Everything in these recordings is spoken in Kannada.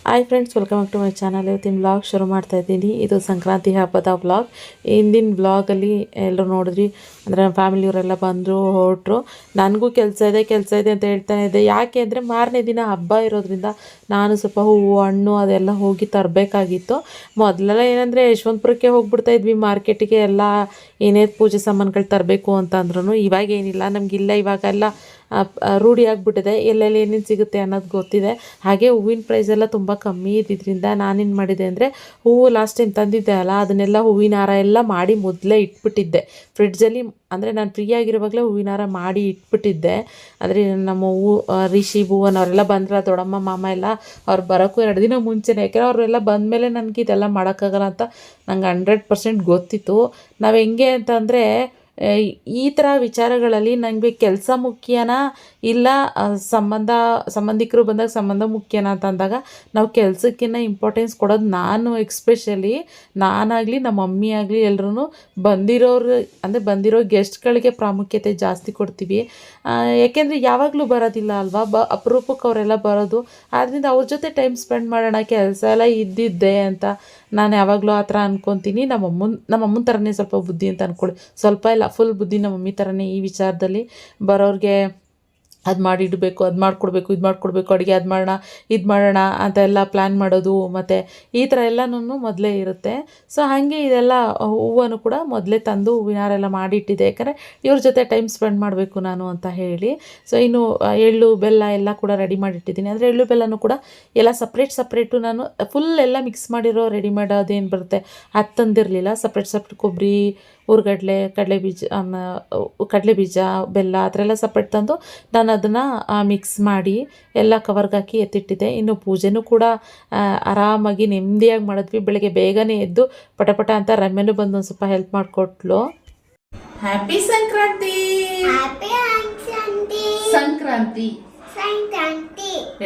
Hi friends, welcome to my channel. ಇವತ್ತಿನ ವ್ಲಾಗ್ ಶುರು ಮಾಡ್ತಾ ಇದ್ದೀನಿ. ಇದು ಸಂಕ್ರಾಂತಿ ಹಬ್ಬದ ವ್ಲಾಗ್. ಹಿಂದಿನ ವ್ಲಾಗಲ್ಲಿ ಎಲ್ಲರೂ ನೋಡಿದ್ರಿ, ಅಂದರೆ ನಮ್ಮ ಫ್ಯಾಮಿಲಿಯವರೆಲ್ಲ ಬಂದರು ಹೊರಟರು. ನನಗೂ ಕೆಲಸ ಇದೆ ಅಂತ ಹೇಳ್ತಾನೆ ಇದ್ದೆ. ಯಾಕೆ ಅಂದರೆ ಮಾರನೇ ದಿನ ಹಬ್ಬ ಇರೋದ್ರಿಂದ ನಾನು ಸ್ವಲ್ಪ ಹೂವು ಹಣ್ಣು ಅದೆಲ್ಲ ಹೋಗಿ ತರಬೇಕಾಗಿತ್ತು. ಮೊದಲೆಲ್ಲ ಏನಂದರೆ ಯಶವಂತಪುರಕ್ಕೆ ಹೋಗ್ಬಿಡ್ತಾ ಇದ್ವಿ ಮಾರ್ಕೆಟಿಗೆ, ಎಲ್ಲ ಏನೇ ಪೂಜೆ ಸಾಮಾನುಗಳು ತರಬೇಕು ಅಂತಂದ್ರೂ. ಇವಾಗೇನಿಲ್ಲ, ನಮಗಿಲ್ಲ, ಇವಾಗೆಲ್ಲ ರೂಢಿ ಆಗಿಬಿಟ್ಟಿದೆ. ಎಲ್ಲೆಲ್ಲಿ ಏನೇನು ಸಿಗುತ್ತೆ ಅನ್ನೋದು ಗೊತ್ತಿದೆ. ಹಾಗೆ ಹೂವಿನ ಪ್ರೈಸ್ ಎಲ್ಲ ತುಂಬ ಕಮ್ಮಿ ಇದ್ದಿದ್ದರಿಂದ ನಾನೇನು ಮಾಡಿದೆ ಅಂದರೆ, ಹೂವು ಲಾಸ್ಟ್ ಟೈಮ್ ತಂದಿದ್ದೆ ಅಲ್ಲ, ಅದನ್ನೆಲ್ಲ ಹೂವಿನ ಹಾರ ಎಲ್ಲ ಮಾಡಿ ಮೊದಲೇ ಇಟ್ಬಿಟ್ಟಿದ್ದೆ ಫ್ರಿಡ್ಜಲ್ಲಿ. ಅಂದರೆ ನಾನು ಫ್ರೀ ಆಗಿರುವಾಗಲೇ ಹೂವಿನ ಹಾರ ಮಾಡಿ ಇಟ್ಬಿಟ್ಟಿದ್ದೆ. ಅಂದರೆ ನಮ್ಮ ರಿಷಿ ಭುವನ್ ಅವರೆಲ್ಲ ಬಂದ್ರೆ, ದೊಡ್ಡಮ್ಮ ಮಾಮ ಎಲ್ಲ ಅವ್ರು ಬರೋಕ್ಕೂ 2 ದಿನ ಮುಂಚೆನೇ. ಯಾಕೆಂದರೆ ಅವರೆಲ್ಲ ಬಂದಮೇಲೆ ನನಗೆ ಇದೆಲ್ಲ ಮಾಡೋಕ್ಕಾಗಲ್ಲ ಅಂತ ನಂಗೆ 100% ಗೊತ್ತಿತ್ತು. ನಾವು ಹೆಂಗೆ ಅಂತಂದರೆ, ಈ ಥರ ವಿಚಾರಗಳಲ್ಲಿ ನನಗೆ ಕೆಲಸ ಮುಖ್ಯನಾ ಇಲ್ಲ ಸಂಬಂಧಿಕರು ಬಂದಾಗ ಸಂಬಂಧ ಮುಖ್ಯನಾ ಅಂತಂದಾಗ ನಾವು ಕೆಲಸಕ್ಕಿಂತ ಇಂಪಾರ್ಟೆನ್ಸ್ ಕೊಡೋದು. ನಾನು ಎಕ್ಸ್ಪೆಷಲಿ ನಾನಾಗಲಿ ನಮ್ಮ ಮಮ್ಮಿ ಆಗಲಿ ಎಲ್ಲರೂ ಬಂದಿರೋ ಗೆಸ್ಟ್ಗಳಿಗೆ ಪ್ರಾಮುಖ್ಯತೆ ಜಾಸ್ತಿ ಕೊಡ್ತೀವಿ. ಯಾಕೆಂದರೆ ಯಾವಾಗಲೂ ಬರೋದಿಲ್ಲ ಅಲ್ವಾ, ಅಪರೂಪಕ್ಕೆ ಅವರೆಲ್ಲ ಬರೋದು. ಆದ್ದರಿಂದ ಅವ್ರ ಜೊತೆ ಟೈಮ್ ಸ್ಪೆಂಡ್ ಮಾಡೋಣ, ಕೆಲಸ ಎಲ್ಲ ಇದ್ದಿದ್ದೆ ಅಂತ ನಾನು ಯಾವಾಗಲೂ ಆ ಥರ ಅಂದ್ಕೊತೀನಿ. ನಮ್ಮಮ್ಮನ ಥರನೇ ಸ್ವಲ್ಪ ಬುದ್ಧಿ ಅಂತ ಅಂದ್ಕೊಳ್ಳಿ. ಸ್ವಲ್ಪ ಇಲ್ಲ, ಫುಲ್ ಬುದ್ಧಿ ನಮ್ಮ ಮಮ್ಮಿ ಥರನೇ ಈ ವಿಚಾರದಲ್ಲಿ. ಬರೋರಿಗೆ ಅದು ಮಾಡಿಡಬೇಕು, ಅದು ಮಾಡಿಕೊಡ್ಬೇಕು, ಇದು ಮಾಡಿಕೊಡ್ಬೇಕು, ಅಡುಗೆ ಅದು ಮಾಡೋಣ, ಇದು ಮಾಡೋಣ ಅಂತ ಎಲ್ಲ ಪ್ಲ್ಯಾನ್ ಮಾಡೋದು, ಮತ್ತು ಈ ಥರ ಎಲ್ಲನೂ ಮೊದಲೇ ಇರುತ್ತೆ. ಸೊ ಹಾಗೆ ಇದೆಲ್ಲ ಹೂವನ್ನು ಕೂಡ ಮೊದಲೇ ತಂದು ಹೂವಿನ ಹಾರ ಎಲ್ಲ ಮಾಡಿಟ್ಟಿದ್ದೆ. ಯಾಕಂದರೆ ಇವ್ರ ಜೊತೆ ಟೈಮ್ ಸ್ಪೆಂಡ್ ಮಾಡಬೇಕು ನಾನು ಅಂತ ಹೇಳಿ. ಸೊ ಇನ್ನು ಎಳ್ಳು ಬೆಲ್ಲ ಎಲ್ಲ ಕೂಡ ರೆಡಿ ಮಾಡಿಟ್ಟಿದ್ದೀನಿ. ಅಂದರೆ ಎಳ್ಳು ಬೆಲ್ಲನೂ ಕೂಡ ಎಲ್ಲ ಸಪ್ರೇಟು ನಾನು ಫುಲ್ ಎಲ್ಲ ಮಿಕ್ಸ್ ಮಾಡಿರೋ ರೆಡಿಮೇಡ್ ಅದೇನು ಬರುತ್ತೆ ಅದು ತಂದಿರಲಿಲ್ಲ. ಸಪ್ರೇಟ್ ಕೊಬ್ಬರಿ, ಹುರ್ಗಡ್ಲೆ, ಕಡಲೆಬೀಜ, ಬೆಲ್ಲ ಆ ಥರ ಎಲ್ಲ ಸಪ್ರೇಟ್ ತಂದು ನಾನು ಅದನ್ನು ಮಿಕ್ಸ್ ಮಾಡಿ ಎಲ್ಲ ಕವರ್ಗೆ ಹಾಕಿ ಎತ್ತಿಟ್ಟಿದ್ದೆ. ಇನ್ನು ಪೂಜೆನೂ ಕೂಡ ಆರಾಮಾಗಿ ನೆಮ್ಮದಿಯಾಗಿ ಮಾಡಿದ್ವಿ. ಬೆಳಗ್ಗೆ ಬೇಗನೆ ಎದ್ದು ಪಟ ಅಂತ ರಮ್ಯನೂ ಬಂದು ಒಂದು ಸ್ವಲ್ಪ ಹೆಲ್ಪ್ ಮಾಡಿಕೊಟ್ಲು. ಹ್ಯಾಪಿ ಸಂಕ್ರಾಂತಿ. ಸಂಕ್ರಾಂತಿ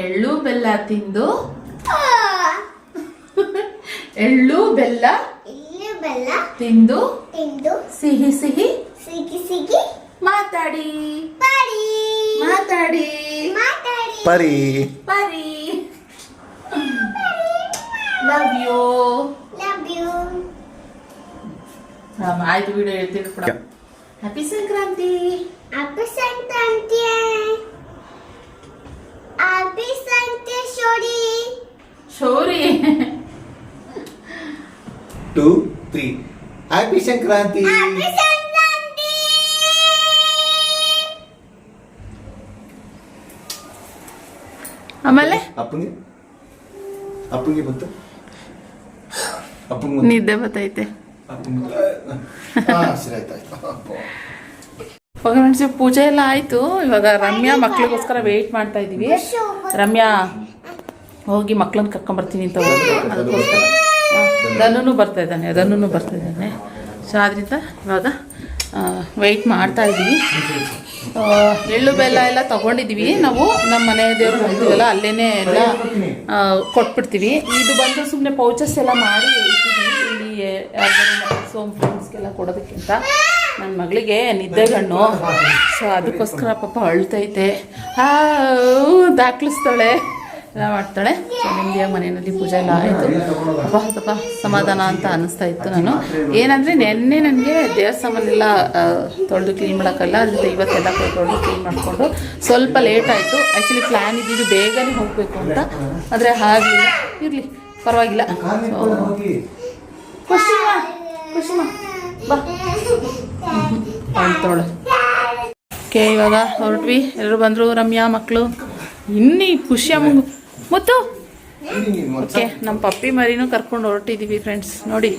ಎಳ್ಳು ಬೆಲ್ಲ ತಿಂದು, ಎಳ್ಳು ಬೆಲ್ಲ ತಿಂದು ಸಿಹಿ ಮಾತಾಡಿ ಪರಿ ಲವ್ ಯು. ಆಯ್ತು, ವಿಡಿಯೋ ಹೇಳ್ತೀನಿ ಕೂಡ. ಹ್ಯಾಪಿ ಸಂಕ್ರಾಂತಿ. ಶೋರಿ 2, 3 ಹ್ಯಾಪಿ ಸಂಕ್ರಾಂತಿ. ಆಮೇಲೆ ಅಪ್ಪಂಗೆ ಬಂತು, ನಿದ್ದೆ ಬರ್ತೈತೆ. ಫ್ರೆಂಡ್ಸ್, ಪೂಜೆ ಎಲ್ಲ ಆಯಿತು. ಇವಾಗ ರಮ್ಯಾ ಮಕ್ಳಿಗೋಸ್ಕರ ವೆಯ್ಟ್ ಮಾಡ್ತಾ ಇದ್ದೀವಿ. ರಮ್ಯಾ ಹೋಗಿ ಮಕ್ಳನ್ನ ಕರ್ಕೊಂಬರ್ತೀನಿ ಅಂತ ಹೋಗಿ, ಅದಕ್ಕೋಸ್ಕರ ಧನು ಬರ್ತಾ ಇದ್ದಾನೆ. ಸೊ ಆದ್ದರಿಂದ ಇವಾಗ ವೆಯ್ಟ್ ಮಾಡ್ತಾ ಇದ್ದೀವಿ. ಎಳ್ಳು ಬೆಲ್ಲ ಎಲ್ಲ ತೊಗೊಂಡಿದ್ದೀವಿ ನಾವು. ನಮ್ಮ ಮನೆ ದೇವ್ರು ಬಂದಿವಲ್ಲ ಅಲ್ಲೇ ಎಲ್ಲ ಕೊಟ್ಬಿಡ್ತೀವಿ. ಇದು ಬಂದು ಸುಮ್ಮನೆ ಪೌಚಸ್ ಎಲ್ಲ ಮಾಡಿ ಇಟ್ಟಿದ್ದೀವಿ ಇಲ್ಲಿ ಸೋಮ್ ಫ್ರೆಂಡ್ಸ್ಗೆಲ್ಲ ಕೊಡೋದಕ್ಕಿಂತ. ನನ್ನ ಮಗಳಿಗೆ ನಿದ್ದೆಗಣ್ಣು, ಸೊ ಅದಕ್ಕೋಸ್ಕರ ಪಾಪ ಅಳ್ತೈತೆ, ದಾಖಲಿಸ್ತಾಳೆ, ಎಲ್ಲ ಮಾಡ್ತಾಳೆ. ಸೊ ನೆಮ್ಮದಿಯಾಗಿ ಮನೆಯಲ್ಲಿ ಪೂಜೆ ಎಲ್ಲ ಆಯಿತು. ಸ್ವಲ್ಪ ಸಮಾಧಾನ ಅಂತ ಅನ್ನಿಸ್ತಾ ಇತ್ತು. ನಾನು ಏನಂದರೆ ನೆನ್ನೆ ನನಗೆ ದೇವಸ್ಥಾನನೆಲ್ಲ ತೊಳೆದು ಕ್ಲೀನ್ ಮಾಡೋಕ್ಕಲ್ಲ, ಅದರಿಂದ ಇವತ್ತೆಲ್ಲ ತೊಳೆದು ಕ್ಲೀನ್ ಮಾಡಿಕೊಂಡು ಸ್ವಲ್ಪ ಲೇಟ್ ಆಯಿತು. ಆ್ಯಕ್ಚುಲಿ ಪ್ಲ್ಯಾನ್ ಇದ್ದಿದ್ದು ಬೇಗನೆ ಹೋಗಬೇಕು ಅಂತ, ಆದರೆ ಆಗಲಿಲ್ಲ. ಇರಲಿ, ಪರವಾಗಿಲ್ಲ. ಖುಷಿಮಾ ಬಾ ತೊಳೆ. ಓಕೆ, ಇವಾಗ ಹೊರಟ್ವಿ. ಎಲ್ಲರೂ ಬಂದರು, ರಮ್ಯಾ ಮಕ್ಕಳು, ಇನ್ನೀ ಖುಷಿಯ ಮುತ್ತು. ಓಕೆ, ನಮ್ಮ ಪಪ್ಪಿ ಮರಿನೂ ಕರ್ಕೊಂಡು ಹೊರಟಿದ್ದೀವಿ ಫ್ರೆಂಡ್ಸ್. ನೋಡಿ,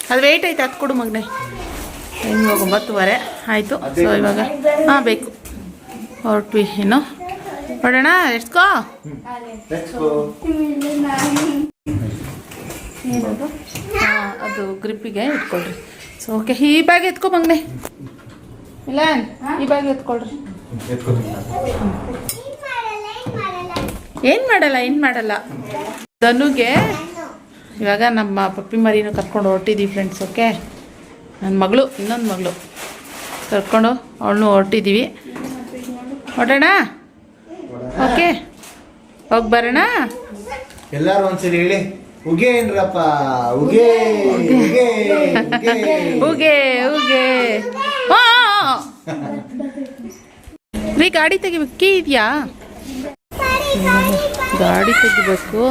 ಅದು ವೆಯ್ಟ್ ಆಯ್ತು, ಅದು ಕೊಡು ಮಗನೇ. ಇವಾಗ 9:30 ಆಯಿತು. ಸೊ ಇವಾಗ ಬೇಕು, ಹೊರಟ್ವಿ. ಇನ್ನು ಹೊರಡೋಣ. ಎಷ್ಟ್ಕೋ ಏನದು? ಅದು ಗ್ರಿಪ್ಪಿಗೆ ಇಟ್ಕೊಳ್ರಿ. ಸೊ ಓಕೆ, ಈ ಬ್ಯಾಗ್ ಎತ್ಕೊ ಮಗನೇ. ಇಲ್ಲ, ಈ ಬ್ಯಾಗ್ ಎತ್ಕೊಳ್ರಿ. ಏನು ಮಾಡಲ್ಲ. ಧನುಗೆ ಇವಾಗ ನಮ್ಮ ಪಪ್ಪಿ ಮರಿನೂ ಕರ್ಕೊಂಡು ಹೊರಟಿದ್ದೀವಿ ಫ್ರೆಂಡ್ಸ್. ಓಕೆ, ನನ್ನ ಮಗಳು, ಇನ್ನೊಂದು ಮಗಳು ಕರ್ಕೊಂಡು ಅವಳನ್ನೂ ಹೊರಟಿದ್ದೀವಿ. ಹೊರಡೋಣ. ಓಕೆ ಹೋಗಿ ಬರೋಣ. ಎಲ್ಲಾರು ಒಂದ್ಸರಿ ಹೇಳಿ ಉಗೆ ಏನ್ರಪ್ಪ ಉಗೆ ಉಗೆ ಹೂಗೆ ಹೂಗೆ ರೀ ಗಾಡಿ ತೆಗಿಬೇಕು. ಕೀ ಇದೆಯಾ? ಗಾಡಿ ತೆಗಿಬೇಕು.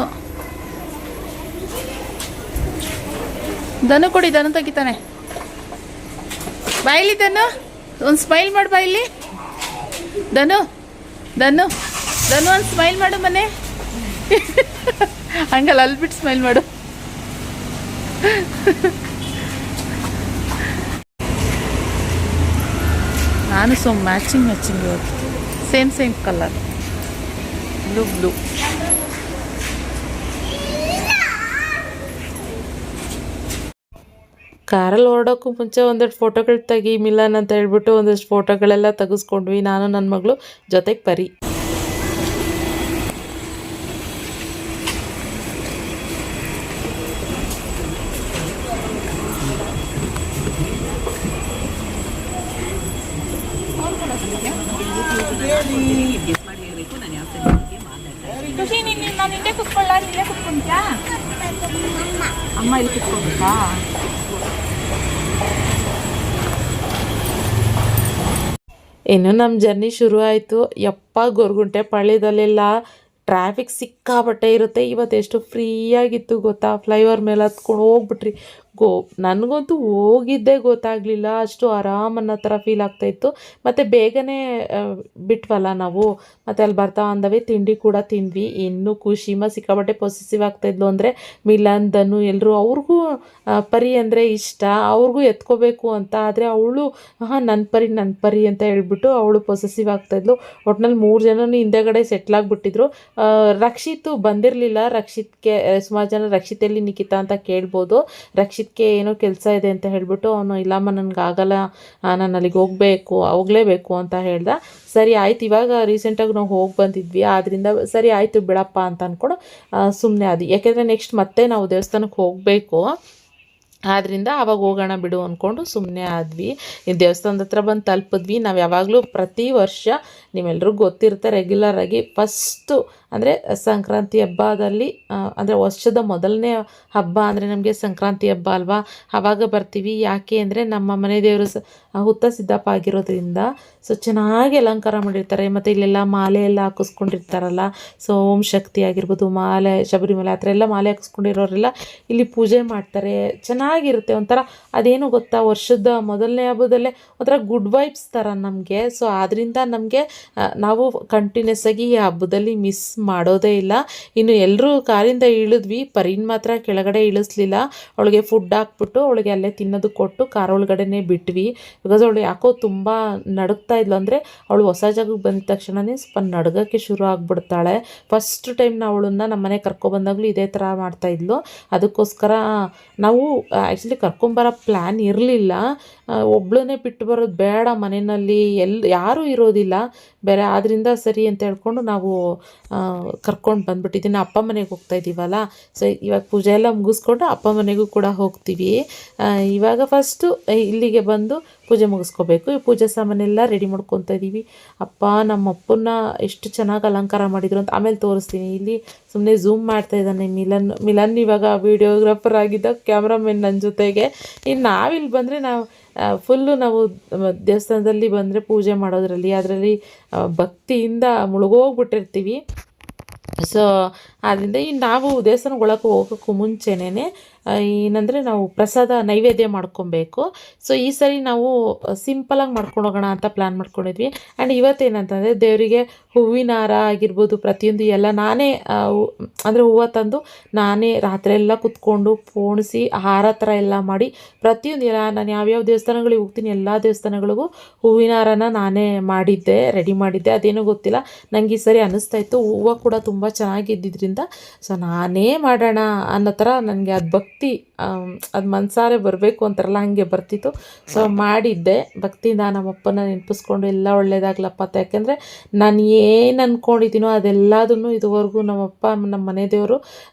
ದನು ಕೊಡಿ, ದನು ತೆಗಿತಾನೆ. ಬಾಯಿಲಿ ದನು, ಒಂದು ಸ್ಮೈಲ್ ಮಾಡು ಬಾಯಿಲಿ. ದನು ದನು ದನು ಒಂದು ಸ್ಮೈಲ್ ಮಾಡು ಮನೆ. ಹಂಗಲ್ಲ, ಅಲ್ಬಿಟ್ಟು ಸ್ಮೈಲ್ ಮಾಡು. ನಾನು ಮ್ಯಾಚಿಂಗ್ ಇವತ್ತು ಸೇಮ್ ಕಲರ್, ಬ್ಲೂ. ಕಾರಲ್ಲಿ ಹೊರಡೋಕ್ಕೂ ಮುಂಚೆ ಒಂದಷ್ಟು ಫೋಟೋಗಳು ತೆಗಿ ಮಿಲನ್ ಅಂತ ಹೇಳ್ಬಿಟ್ಟು ಒಂದಷ್ಟು ಫೋಟೋಗಳೆಲ್ಲ ತೆಗೆಸ್ಕೊಂಡ್ವಿ, ನಾನು ನನ್ನ ಮಗಳು ಜೊತೆಗೆ ಪರಿ. ಖುಷಿ, ನಾನು ಇಲ್ಲೇ ಕುತ್ಕೊಳ್ಳ, ಇಲ್ಲೇ ಕುತ್ಕೊಂಡ್ಯಾ? ಅಮ್ಮ ಇಲ್ಲಿ ಕುತ್ಕೊಬೇಕಾ? ಇನ್ನು ನಮ್ಮ ಜರ್ನಿ ಶುರು ಆಯಿತು. ಯಪ್ಪ ಗೊರಗುಂಟೆ ಪಾಳ್ಯದಲ್ಲೆಲ್ಲ ಟ್ರಾಫಿಕ್ ಸಿಕ್ಕಾಪಟ್ಟೆ ಇರುತ್ತೆ. ಇವತ್ತು ಎಷ್ಟು ಫ್ರೀಯಾಗಿತ್ತು ಗೊತ್ತಾ, ಫ್ಲೈಓವರ್ ಮೇಲೆ ಹತ್ಕೊಂಡು ಹೋಗ್ಬಿಟ್ರಿ. ನನಗಂತೂ ಹೋಗಿದ್ದೇ ಗೊತ್ತಾಗಲಿಲ್ಲ, ಅಷ್ಟು ಆರಾಮ್ ಅನ್ನೋ ಥರ ಫೀಲ್ ಆಗ್ತಾಯಿತ್ತು. ಮತ್ತು ಬೇಗನೆ ಬಿಟ್ವಲ್ಲ ನಾವು, ಮತ್ತು ಅಲ್ಲಿ ಬರ್ತಾ ಅಂದವೇ ತಿಂಡಿ ಕೂಡ ತಿಂದ್ವಿ. ಇನ್ನು ಖುಷಿಮ ಸಿಕ್ಕಾಪಟ್ಟೆ ಪೊಸೆಸಿವ್ ಆಗ್ತಾಯಿದ್ಲು. ಅಂದರೆ ಮಿಲನ್ ಧನು ಎಲ್ಲರೂ, ಅವ್ರಿಗೂ ಪರಿ ಅಂದರೆ ಇಷ್ಟ, ಅವ್ರಿಗೂ ಎತ್ಕೋಬೇಕು ಅಂತ. ಆದರೆ ಅವಳು ನನ್ನ ಪರಿ ಅಂತ ಹೇಳ್ಬಿಟ್ಟು ಅವಳು ಪೊಸೆಸಿವ್ ಆಗ್ತಾಯಿದ್ಲು. ಒಟ್ನಲ್ಲಿ 3 ಜನನೂ ಹಿಂದೆಗಡೆ ಸೆಟ್ಲಾಗಿಬಿಟ್ಟಿದ್ರು. ರಕ್ಷಿತ್ ಬಂದಿರಲಿಲ್ಲ. ರಕ್ಷಿತ್ಗೆ ಸುಮಾರು ಜನ ರಕ್ಷಿತಲ್ಲಿ ನಿಖಿತಾ ಅಂತ ಕೇಳ್ಬೋದು. ರಕ್ಷಿತ್ಗೆ ಏನೋ ಕೆಲಸ ಇದೆ ಅಂತ ಹೇಳ್ಬಿಟ್ಟು ಅವನು ಇಲ್ಲಮ್ಮ ನನಗಾಗಲ್ಲ, ನಾನು ಅಲ್ಲಿಗೆ ಹೋಗಲೇಬೇಕು ಅಂತ ಹೇಳ್ದ. ಸರಿ ಆಯ್ತು, ಇವಾಗ ರೀಸೆಂಟಾಗಿ ನಾವು ಹೋಗಿ ಬಂದಿದ್ವಿ, ಆದ್ದರಿಂದ ಸರಿ ಆಯಿತು ಬಿಡಪ್ಪ ಅಂತ ಅಂದ್ಕೊಂಡು ಸುಮ್ಮನೆ ಅದು. ಯಾಕೆಂದರೆ ನೆಕ್ಸ್ಟ್ ಮತ್ತೆ ನಾವು ದೇವಸ್ಥಾನಕ್ಕೆ ಹೋಗಬೇಕು, ಆದ್ದರಿಂದ ಆವಾಗ ಹೋಗೋಣ ಬಿಡು ಅಂದ್ಕೊಂಡು ಸುಮ್ಮನೆ ಆದ್ವಿ. ಈ ದೇವಸ್ಥಾನದ ಹತ್ರ ಬಂದು ತಲುಪಿದ್ವಿ. ನಾವು ಯಾವಾಗಲೂ ಪ್ರತಿ ವರ್ಷ ನಿಮ್ಮೆಲ್ರಿಗೂ ಗೊತ್ತಿರುತ್ತೆ, ರೆಗ್ಯುಲರಾಗಿ ಫಸ್ಟು ಅಂದರೆ ಸಂಕ್ರಾಂತಿ ಹಬ್ಬದಲ್ಲಿ, ಅಂದರೆ ವರ್ಷದ ಮೊದಲನೇ ಹಬ್ಬ ಅಂದರೆ ನಮಗೆ ಸಂಕ್ರಾಂತಿ ಹಬ್ಬ ಅಲ್ವಾ, ಆವಾಗ ಬರ್ತೀವಿ. ಯಾಕೆ ಅಂದರೆ ನಮ್ಮ ಮನೆ ದೇವರು ಹುತ್ತ ಸಿದ್ದಪ್ಪ ಆಗಿರೋದ್ರಿಂದ ಸೊ ಚೆನ್ನಾಗಿ ಅಲಂಕಾರ ಮಾಡಿರ್ತಾರೆ. ಮತ್ತು ಇಲ್ಲೆಲ್ಲ ಮಾಲೆ ಎಲ್ಲ ಹಾಕಿಸ್ಕೊಂಡಿರ್ತಾರಲ್ಲ, ಸೊ ಓಂ ಶಕ್ತಿ ಆಗಿರ್ಬೋದು, ಮಾಲೆ, ಶಬರಿಮಲೆ ಆ ಥರ ಎಲ್ಲ ಮಾಲೆ ಹಾಕಿಸ್ಕೊಂಡಿರೋರೆಲ್ಲ ಇಲ್ಲಿ ಪೂಜೆ ಮಾಡ್ತಾರೆ. ಚೆನ್ನಾಗಿರುತ್ತೆ ಒಂಥರ. ಅದೇನು ಗೊತ್ತಾ, ವರ್ಷದ ಮೊದಲನೇ ಹಬ್ಬದಲ್ಲೇ ಒಂಥರ ಗುಡ್ ವೈಬ್ಸ್ ಥರ ನಮಗೆ. ಸೊ ಆದ್ದರಿಂದ ನಮಗೆ ನಾವು ಕಂಟಿನ್ಯೂಸ್ ಆಗಿ ಈ ಹಬ್ಬದಲ್ಲಿ ಮಿಸ್ ಮಾಡೋದೇ ಇಲ್ಲ. ಇನ್ನು ಎಲ್ಲರೂ ಕಾರಿಂದ ಇಳಿದ್ವಿ, ಪರಿನ್ ಮಾತ್ರ ಕೆಳಗಡೆ ಇಳಿಸ್ಲಿಲ್ಲ. ಅವಳಿಗೆ ಫುಡ್ ಹಾಕ್ಬಿಟ್ಟು ಅವಳಿಗೆ ಅಲ್ಲೇ ತಿನ್ನೋದು ಕೊಟ್ಟು ಕಾರ್ ಒಳಗಡೆನೇ ಬಿಟ್ವಿ. ಬಿಕಾಸ್ ಅವಳು ಯಾಕೋ ತುಂಬ ನಡುಗ್ತಾ ಇದ್ಲು. ಅಂದರೆ ಅವಳು ಹೊಸ ಜಾಗಕ್ಕೆ ಬಂದ ತಕ್ಷಣವೇ ಸ್ವಲ್ಪ ನಡ್ಗೋಕ್ಕೆ ಶುರು ಆಗಿಬಿಡ್ತಾಳೆ. ಫಸ್ಟ್ ಟೈಮ್ ನಾವು ಅವಳನ್ನು ನಮ್ಮ ಮನೆಗೆ ಕರ್ಕೊಬಂದಾಗಲೂ ಇದೇ ಥರ ಮಾಡ್ತಾಯಿದ್ಲು. ಅದಕ್ಕೋಸ್ಕರ ನಾವು ಆ್ಯಕ್ಚುಲಿ ಕರ್ಕೊಂಬರೋ ಪ್ಲ್ಯಾನ್ ಇರಲಿಲ್ಲ. ಒಬ್ಬಳನ್ನೇ ಬಿಟ್ಟು ಬರೋದು ಬೇಡ, ಮನೆಯಲ್ಲಿ ಯಾರೂ ಇರೋದಿಲ್ಲ ಬೇರೆ, ಆದ್ದರಿಂದ ಸರಿ ಅಂತ ಹೇಳ್ಕೊಂಡು ನಾವು ಕರ್ಕೊಂಡು ಬಂದುಬಿಟ್ಟಿದ್ದೀನಿ. ಅಪ್ಪ ಮನೆಗೆ ಹೋಗ್ತಾ ಇದ್ದೀವಲ್ಲ, ಸೊ ಇವಾಗ ಪೂಜೆ ಎಲ್ಲ ಮುಗಿಸ್ಕೊಂಡು ಅಪ್ಪ ಮನೆಗೂ ಕೂಡ ಹೋಗ್ತೀವಿ. ಇವಾಗ ಫಸ್ಟು ಇಲ್ಲಿಗೆ ಬಂದು ಪೂಜೆ ಮುಗಿಸ್ಕೋಬೇಕು. ಈ ಪೂಜೆ ಸಾಮಾನೆಲ್ಲ ರೆಡಿ ಮಾಡ್ಕೊತಾ ಇದ್ದೀವಿ. ಅಪ್ಪ ನಮ್ಮ ಅಪ್ಪನ್ನ ಎಷ್ಟು ಚೆನ್ನಾಗಿ ಅಲಂಕಾರ ಮಾಡಿದ್ರು ಅಂತ ಆಮೇಲೆ ತೋರಿಸ್ತೀನಿ. ಇಲ್ಲಿ ಸುಮ್ಮನೆ ಝೂಮ್ ಮಾಡ್ತಾ ಇದ್ದಾನೆ ಮಿಲನ್ ಇವಾಗ ವೀಡಿಯೋಗ್ರಾಫರ್ ಆಗಿದ್ದ, ಕ್ಯಾಮ್ರಾಮನ್ ನನ್ನ ಜೊತೆಗೆ. ಇನ್ನು ನಾವಿಲ್ಲಿ ಬಂದರೆ ನಾವು ಫುಲ್ಲು ನಾವು ದೇವಸ್ಥಾನದಲ್ಲಿ ಬಂದರೆ ಪೂಜೆ ಮಾಡೋದ್ರಲ್ಲಿ ಅದರಲ್ಲಿ ಭಕ್ತಿಯಿಂದ ಮುಳುಗೋಗ್ಬಿಟ್ಟಿರ್ತೀವಿ. ಸೊ ಆದ್ದರಿಂದ ನಾವು ದೇವಸ್ಥಾನಕ್ಕೆ ಒಳಗೆ ಹೋಗೋಕ್ಕೂ ಮುಂಚೆನೇ ಏನಂದರೆ ನಾವು ಪ್ರಸಾದ ನೈವೇದ್ಯ ಮಾಡ್ಕೊಬೇಕು. ಸೊ ಈ ಸರಿ ನಾವು ಸಿಂಪಲಾಗಿ ಮಾಡ್ಕೊಂಡು ಹೋಗೋಣ ಅಂತ ಪ್ಲ್ಯಾನ್ ಮಾಡ್ಕೊಂಡಿದ್ವಿ. ಆ್ಯಂಡ್ ಇವತ್ತೇನಂತಂದರೆ ದೇವರಿಗೆ ಹೂವಿನ ಹಾರ ಆಗಿರ್ಬೋದು, ಪ್ರತಿಯೊಂದು ಎಲ್ಲ ನಾನೇ ಅಂದರೆ ಹೂವು ತಂದು ನಾನೇ ರಾತ್ರಿ ಎಲ್ಲ ಕುತ್ಕೊಂಡು ಪೋಣಿಸಿ ಹಾರ ಥರ ಎಲ್ಲ ಮಾಡಿ ಪ್ರತಿಯೊಂದು ಎಲ್ಲ ನಾನು ಯಾವ್ಯಾವ ದೇವಸ್ಥಾನಗಳಿಗೆ ಹೋಗ್ತೀನಿ ಎಲ್ಲ ದೇವಸ್ಥಾನಗಳಿಗೂ ಹೂವಿನ ಹಾರನ ನಾನೇ ಮಾಡಿದ್ದೆ, ರೆಡಿ ಮಾಡಿದ್ದೆ. ಅದೇನೋ ಗೊತ್ತಿಲ್ಲ, ನನಗೆ ಈ ಸರಿ ಅನ್ನಿಸ್ತಾಯಿತ್ತು ಹೂವು ಕೂಡ ತುಂಬ ಚೆನ್ನಾಗಿದ್ದಿದ್ರಿಂದ ಸೊ ನಾನೇ ಮಾಡೋಣ ಅನ್ನೋ ಥರ ನನಗೆ ಅದು ಭಕ್ತಿ, ಅದು ಮನಸಾರೆ ಬರಬೇಕು ಅಂತಾರಲ್ಲ ಹಾಗೆ ಬರ್ತಿತ್ತು. ಸೊ ಮಾಡಿದ್ದೆ ಭಕ್ತಿಯಿಂದ. ನಮ್ಮಪ್ಪನ ನೆನಪಿಸ್ಕೊಂಡು ಎಲ್ಲ ಒಳ್ಳೇದಾಗ್ಲಪ್ಪ ಅಂತ. ಯಾಕೆಂದರೆ ನಾನು ಏನು ಅಂದ್ಕೊಂಡಿದ್ದೀನೋ ಅದೆಲ್ಲದನ್ನು ಇದುವರೆಗೂ ನಮ್ಮಪ್ಪ ನಮ್ಮ ಮನೆ ದೇವರು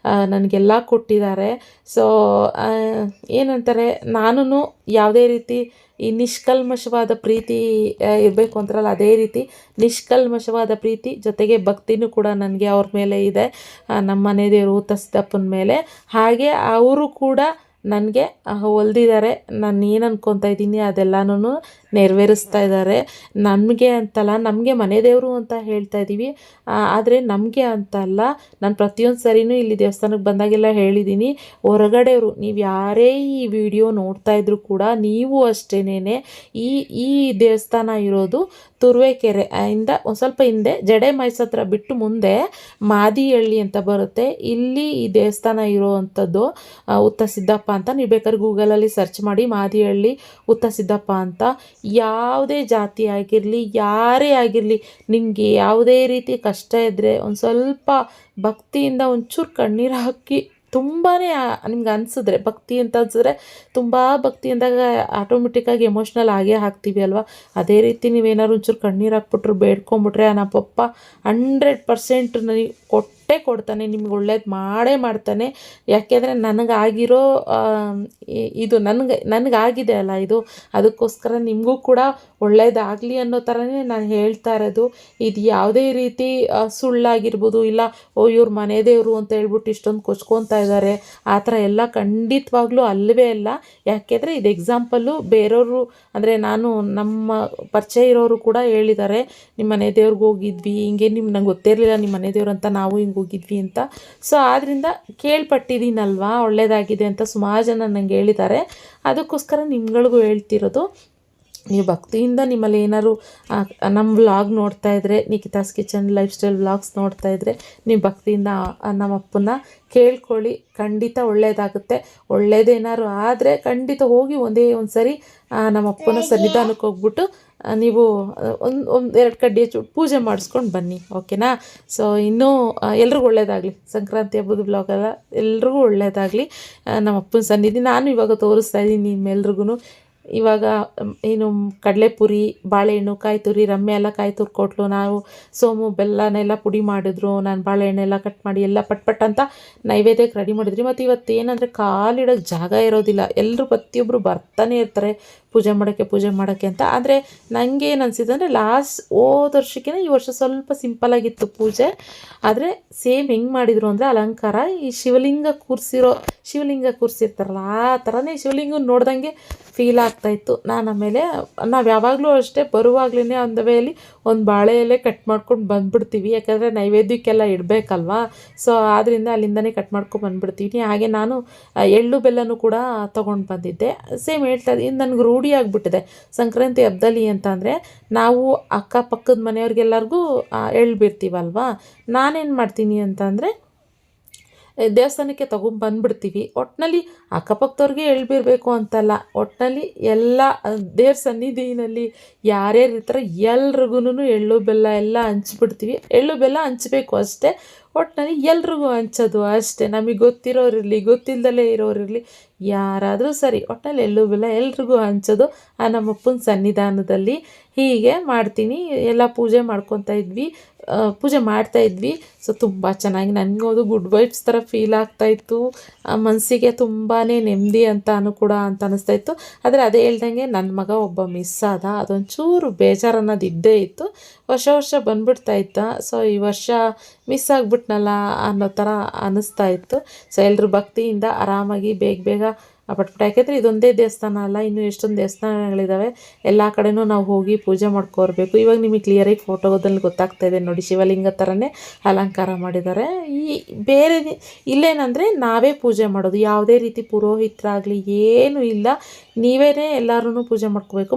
ನನಗೆಲ್ಲ ಕೊಟ್ಟಿದ್ದಾರೆ. ಸೊ ಏನಂತಾರೆ, ನಾನು ಯಾವುದೇ ರೀತಿ ಈ ನಿಷ್ಕಲ್ಮಶವಾದ ಪ್ರೀತಿ ಇರಬೇಕು ಅಂತಾರಲ್ಲ, ಅದೇ ರೀತಿ ನಿಷ್ಕಲ್ಮಶವಾದ ಪ್ರೀತಿ ಜೊತೆಗೆ ಭಕ್ತಿನೂ ಕೂಡ ನನಗೆ ಅವ್ರ ಮೇಲೆ ಇದೆ, ನಮ್ಮ ಮನೆ ದೇವರು ಹುತ್ತ ಮೇಲೆ. ಹಾಗೆ ಅವರು ಕೂಡ ನನಗೆ ಹೊಲ್ದಿದ್ದಾರೆ. ನಾನು ಏನು ಅನ್ಕೊತಾ ಇದ್ದೀನಿ ಅದೆಲ್ಲನೂ ನೆರವೇರಿಸ್ತಾ ಇದ್ದಾರೆ. ನಮಗೆ ಅಂತಲ್ಲ, ನಮಗೆ ಮನೆ ದೇವರು ಅಂತ ಹೇಳ್ತಾ ಇದ್ದೀವಿ, ಆದರೆ ನಮಗೆ ಅಂತಲ್ಲ. ನಾನು ಪ್ರತಿಯೊಂದು ಸರಿನೂ ಇಲ್ಲಿ ದೇವಸ್ಥಾನಕ್ಕೆ ಬಂದಾಗೆಲ್ಲ ಹೇಳಿದ್ದೀನಿ, ಹೊರಗಡೆಯವರು ನೀವು ಯಾರೇ ಈ ವಿಡಿಯೋ ನೋಡ್ತಾ ಇದ್ರು ಕೂಡ ನೀವು ಅಷ್ಟೇನೆ ಈ ದೇವಸ್ಥಾನ ಇರೋದು ತುರುವೇಕೆರೆ ಇಂದ ಒಂದು ಸ್ವಲ್ಪ ಹಿಂದೆ ಜಡೆ ಮೈಸತ್ರ ಬಿಟ್ಟು ಮುಂದೆ ಮಾದಿಹಳ್ಳಿ ಅಂತ ಬರುತ್ತೆ. ಇಲ್ಲಿ ಈ ದೇವಸ್ಥಾನ ಇರೋವಂಥದ್ದು ಹುತ್ತ ಸಿದ್ದಪ್ಪ ಅಂತ. ನೀವು ಬೇಕಾದ್ರೆ ಗೂಗಲಲ್ಲಿ ಸರ್ಚ್ ಮಾಡಿ ಮಾದಿಹಳ್ಳಿ ಹುತ್ತ ಸಿದ್ದಪ್ಪ ಅಂತ. ಯಾವುದೇ ಜಾತಿ ಆಗಿರಲಿ, ಯಾರೇ ಆಗಿರಲಿ, ನಿಮಗೆ ಯಾವುದೇ ರೀತಿ ಕಷ್ಟ ಇದ್ದರೆ ಒಂದು ಸ್ವಲ್ಪ ಭಕ್ತಿಯಿಂದ ಒಂಚೂರು ಕಣ್ಣೀರು ಹಾಕಿ ತುಂಬಾ ನಿಮ್ಗೆ ಅನಿಸಿದ್ರೆ, ಭಕ್ತಿ ಅಂತ ಅನಿಸಿದ್ರೆ, ತುಂಬ ಭಕ್ತಿ ಅಂದಾಗ ಆಟೋಮೆಟಿಕ್ಕಾಗಿ ಎಮೋಷ್ನಲ್ ಆಗೇ ಹಾಕ್ತೀವಿ ಅಲ್ವಾ. ಅದೇ ರೀತಿ ನೀವೇನಾದ್ರು ಒಂಚೂರು ಕಣ್ಣೀರು ಹಾಕ್ಬಿಟ್ರು ಬೇಡ್ಕೊಂಬಿಟ್ರೆ ನಮ್ಮ ಪಪ್ಪ 100% ನನಗೆ ಕೊಡ್ತಾನೆ, ನಿಮ್ಗೆ ಒಳ್ಳೇದು ಮಾಡೇ ಮಾಡ್ತಾನೆ. ಯಾಕೆಂದರೆ ನನಗಾಗಿರೋ ಇದು ನನಗಾಗಿದೆ ಅಲ್ಲ ಇದು, ಅದಕ್ಕೋಸ್ಕರ ನಿಮಗೂ ಕೂಡ ಒಳ್ಳೇದಾಗಲಿ ಅನ್ನೋ ಥರನೇ ನಾನು ಹೇಳ್ತಾ ಇರೋದು. ಇದು ಯಾವುದೇ ರೀತಿ ಸುಳ್ಳಾಗಿರ್ಬೋದು, ಇಲ್ಲ ಇವ್ರ ಮನೆ ದೇವರು ಅಂತ ಹೇಳ್ಬಿಟ್ಟು ಇಷ್ಟೊಂದು ಕೊಚ್ಕೊತಾ ಇದ್ದಾರೆ, ಆ ಥರ ಎಲ್ಲ ಖಂಡಿತವಾಗ್ಲೂ ಅಲ್ಲವೇ ಅಲ್ಲ. ಯಾಕೆಂದರೆ ಇದು ಎಕ್ಸಾಂಪಲ್ಲು ಬೇರೆಯವರು, ಅಂದರೆ ನಮ್ಮ ಪರಿಚಯ ಇರೋರು ಕೂಡ ಹೇಳಿದ್ದಾರೆ, ನಿಮ್ಮ ಮನೆ ದೇವ್ರಿಗೆ ಹೋಗಿದ್ವಿ ಹಿಂಗೆ, ನಂಗೆ ಗೊತ್ತಿರಲಿಲ್ಲ ನಿಮ್ಮ ಮನೆ ದೇವ್ರು ಅಂತ, ನಾವು ಹಿಂಗೆ ಹೋಗಿದ್ವಿ ಅಂತ. ಸೊ ಆದ್ದರಿಂದ ಕೇಳ್ಪಟ್ಟಿದ್ದೀನಲ್ವಾ ಒಳ್ಳೆಯದಾಗಿದೆ ಅಂತ ಸುಮಾರು ಜನ ನನಗೆ ಹೇಳಿದ್ದಾರೆ. ಅದಕ್ಕೋಸ್ಕರ ನಿಮ್ಗಳಿಗೂ ಹೇಳ್ತಿರೋದು, ನೀವು ಭಕ್ತಿಯಿಂದ ನಿಮ್ಮಲ್ಲಿ ಏನಾದ್ರು ನಮ್ಮ ವ್ಲಾಗ್ ನೋಡ್ತಾ ಇದ್ದರೆ, Nikhita's kitchen life style vlogs ನೋಡ್ತಾ ಇದ್ದರೆ, ನೀವು ಭಕ್ತಿಯಿಂದ ನಮ್ಮ ಅಪ್ಪನ ಕೇಳ್ಕೊಳ್ಳಿ, ಖಂಡಿತ ಒಳ್ಳೆಯದಾಗುತ್ತೆ. ಒಳ್ಳೇದೇನಾದ್ರು ಆದರೆ ಖಂಡಿತ ಹೋಗಿ ಒಂದೇ ಒಂದು ಸರಿ ನಮ್ಮ ಅಪ್ಪನ ಸನ್ನಿಧಾನಕ್ಕೆ ಹೋಗ್ಬಿಟ್ಟು ನೀವು ಒಂದು 2 ಕಡ್ಡಿ ಪೂಜೆ ಮಾಡಿಸ್ಕೊಂಡು ಬನ್ನಿ, ಓಕೆನಾ. ಸೊ ಇನ್ನೂ ಎಲ್ರಿಗೂ ಒಳ್ಳೆಯದಾಗಲಿ. ಸಂಕ್ರಾಂತಿ ಹಬ್ಬದ ವ್ಲಾಗಲ್ಲ, ಎಲ್ರಿಗೂ ಒಳ್ಳೆಯದಾಗಲಿ. ನಮ್ಮ ಅಪ್ಪನ ಸನ್ನಿಧಿ ನಾನು ಇವಾಗ ತೋರಿಸ್ತಾ ಇದ್ದೀನಿ ನಿಮ್ಮೆಲ್ರಿಗೂ. ಇವಾಗ ಏನು ಕಡಲೆಪುರಿ, ಬಾಳೆಹಣ್ಣು, ಕಾಯಿ ತುರಿ, ರಮ್ಯ ಎಲ್ಲ ಕಾಯಿ ತುರಿ ಕೊಟ್ಲು, ನಾವು ಸೋಮು ಬೆಲ್ಲನೆಲ್ಲ ಪುಡಿ ಮಾಡಿದ್ರು, ನಾನು ಬಾಳೆಹಣ್ಣೆಲ್ಲ ಕಟ್ ಮಾಡಿ ಎಲ್ಲ ಪಟ್ ಅಂತ ನೈವೇದ್ಯಕ್ಕೆ ರೆಡಿ ಮಾಡಿದ್ರಿ. ಮತ್ತು ಇವತ್ತು ಏನಂದರೆ ಕಾಲಿಡೋಕ್ಕೆ ಜಾಗ ಇರೋದಿಲ್ಲ, ಎಲ್ಲರೂ ಪ್ರತಿಯೊಬ್ಬರು ಬರ್ತಾನೆ ಇರ್ತಾರೆ ಪೂಜೆ ಮಾಡೋಕ್ಕೆ ಅಂತ. ಆದರೆ ನನಗೆ ಏನು ಅನಿಸಿದೆ ಅಂದರೆ ಹೋದ ವರ್ಷಕ್ಕಿಂತ ಈ ವರ್ಷ ಸ್ವಲ್ಪ ಸಿಂಪಲಾಗಿತ್ತು ಪೂಜೆ. ಆದರೆ ಸೇಮ್ ಹೆಂಗೆ ಮಾಡಿದರು ಅಂದರೆ ಅಲಂಕಾರ, ಈ ಶಿವಲಿಂಗ ಕೂರಿಸಿರ್ತಾರಲ್ಲ ಆ ಥರನೇ ಶಿವಲಿಂಗ ನೋಡ್ದಂಗೆ ಫೀಲ್ ಆಗ್ತಾಯಿತ್ತು. ನಾನು ಆಮೇಲೆ ನಾವು ಯಾವಾಗಲೂ ಅಷ್ಟೇ ಬರುವಾಗಲೇ ಆನ್ ದ ವೇಯಲ್ಲಿ ಒಂದು ಬಾಳೆ ಎಲೆ ಕಟ್ ಮಾಡ್ಕೊಂಡು ಬಂದುಬಿಡ್ತೀವಿ, ಯಾಕಂದರೆ ನೈವೇದ್ಯಕ್ಕೆಲ್ಲ ಇಡಬೇಕಲ್ವಾ. ಸೊ ಆದ್ದರಿಂದ ಅಲ್ಲಿಂದನೇ ಕಟ್ ಮಾಡ್ಕೊಂಡು ಬಂದುಬಿಡ್ತೀವಿ. ಹಾಗೆ ನಾನು ಎಳ್ಳು ಬೆಲ್ಲನೂ ಕೂಡ ತೊಗೊಂಡು ಬಂದಿದ್ದೆ. ಸೇಮ್ ಹೇಳ್ತಾ ಇದ್ದೀನಿ, ನನಗೆ ರೂಢಿ ಆಗಿಬಿಟ್ಟಿದೆ ಸಂಕ್ರಾಂತಿ ಹಬ್ಬದಲ್ಲಿ ಅಂತಂದರೆ, ನಾವು ಅಕ್ಕಪಕ್ಕದ ಮನೆಯವ್ರಿಗೆಲ್ಲರಿಗೂ ಎಳ್ಳು ಬಿಡ್ತೀವಲ್ವಾ. ನಾನೇನು ಮಾಡ್ತೀನಿ ಅಂತಂದರೆ ದೇವಸ್ಥಾನಕ್ಕೆ ತೊಗೊಂಬಂದ್ಬಿಡ್ತೀವಿ. ಒಟ್ಟಿನಲ್ಲಿ ಅಕ್ಕಪಕ್ಕದವ್ರಿಗೆ ಎಳ್ಬಿರಬೇಕು ಅಂತಲ್ಲ, ಒಟ್ಟಿನಲ್ಲಿ ಎಲ್ಲ ದೇವ್ರ ಸನ್ನಿಧಿನಲ್ಲಿ ಯಾರ್ಯಾರು ಇರ್ತಾರೆ ಎಲ್ರಿಗೂ ಎಳ್ಳು ಬೆಲ್ಲ ಎಲ್ಲ ಹಂಚ್ಬಿಡ್ತೀವಿ. ಎಳ್ಳು ಬೆಲ್ಲ ಹಂಚಬೇಕು ಅಷ್ಟೇ, ಒಟ್ಟಿನಲ್ಲಿ ಎಲ್ರಿಗೂ ಹಂಚೋದು ಅಷ್ಟೇ. ನಮಗೆ ಗೊತ್ತಿರೋರಿರಲಿ ಗೊತ್ತಿಲ್ಲದಲೇ ಇರೋರಿರಲಿ ಯಾರಾದರೂ ಸರಿ, ಒಟ್ಟಿನಲ್ಲಿ ಎಳ್ಳು ಬೆಲ್ಲ ಎಲ್ರಿಗೂ ಹಂಚೋದು ನಮ್ಮಪ್ಪನ ಸನ್ನಿಧಾನದಲ್ಲಿ. ಹೀಗೆ ಮಾಡ್ತೀನಿ. ಎಲ್ಲ ಪೂಜೆ ಮಾಡ್ತಾಯಿದ್ವಿ. ಸೊ ತುಂಬ ಚೆನ್ನಾಗಿ ನನಗೋದು ಗುಡ್ ವೈಬ್ಸ್ ಥರ ಫೀಲ್ ಆಗ್ತಾಯಿತ್ತು. ಮನಸ್ಸಿಗೆ ತುಂಬಾ ನೆಮ್ಮದಿ ಅಂತ ಅನ್ನಿಸ್ತಾಯಿತ್ತು. ಆದರೆ ಅದೇ ಹೇಳ್ದಂಗೆ ನನ್ನ ಮಗ ಒಬ್ಬ ಮಿಸ್ ಆದ, ಅದೊಂಚೂರು ಬೇಜಾರು ಅನ್ನೋದು ಇದ್ದೇ ಇತ್ತು. ವರ್ಷ ಬಂದುಬಿಡ್ತಾ ಇತ್ತ. ಸೊ ಈ ವರ್ಷ ಮಿಸ್ ಆಗಿಬಿಟ್ನಲ್ಲ ಅನ್ನೋ ಥರ ಅನ್ನಿಸ್ತಾ ಇತ್ತು. ಸೊ ಎಲ್ಲರೂ ಭಕ್ತಿಯಿಂದ ಆರಾಮಾಗಿ ಬೇಗ ಪಟ್ಪಟ, ಯಾಕೆಂದರೆ ಇದೊಂದೇ ದೇವಸ್ಥಾನ ಅಲ್ಲ, ಇನ್ನೂ ಎಷ್ಟೊಂದು ದೇವಸ್ಥಾನಗಳಿದ್ದಾವೆ. ಎಲ್ಲ ಕಡೆನೂ ನಾವು ಹೋಗಿ ಪೂಜೆ ಮಾಡ್ಕೋರ್ಬೇಕು. ಇವಾಗ ನಿಮಗೆ ಕ್ಲಿಯರಾಗಿ ಫೋಟೋದಲ್ಲಿ ಗೊತ್ತಾಗ್ತಾ ಇದೆ ನೋಡಿ, ಶಿವಲಿಂಗ ಥರನೇ ಅಲಂಕಾರ ಮಾಡಿದ್ದಾರೆ. ಬೇರೆ ಇಲ್ಲೇನಂದರೆ ನಾವೇ ಪೂಜೆ ಮಾಡೋದು, ಯಾವುದೇ ರೀತಿ ಪುರೋಹಿತರಾಗಲಿ ಏನೂ ಇಲ್ಲ, ನೀವೇ ಎಲ್ಲರೂ ಪೂಜೆ ಮಾಡ್ಕೋಬೇಕು.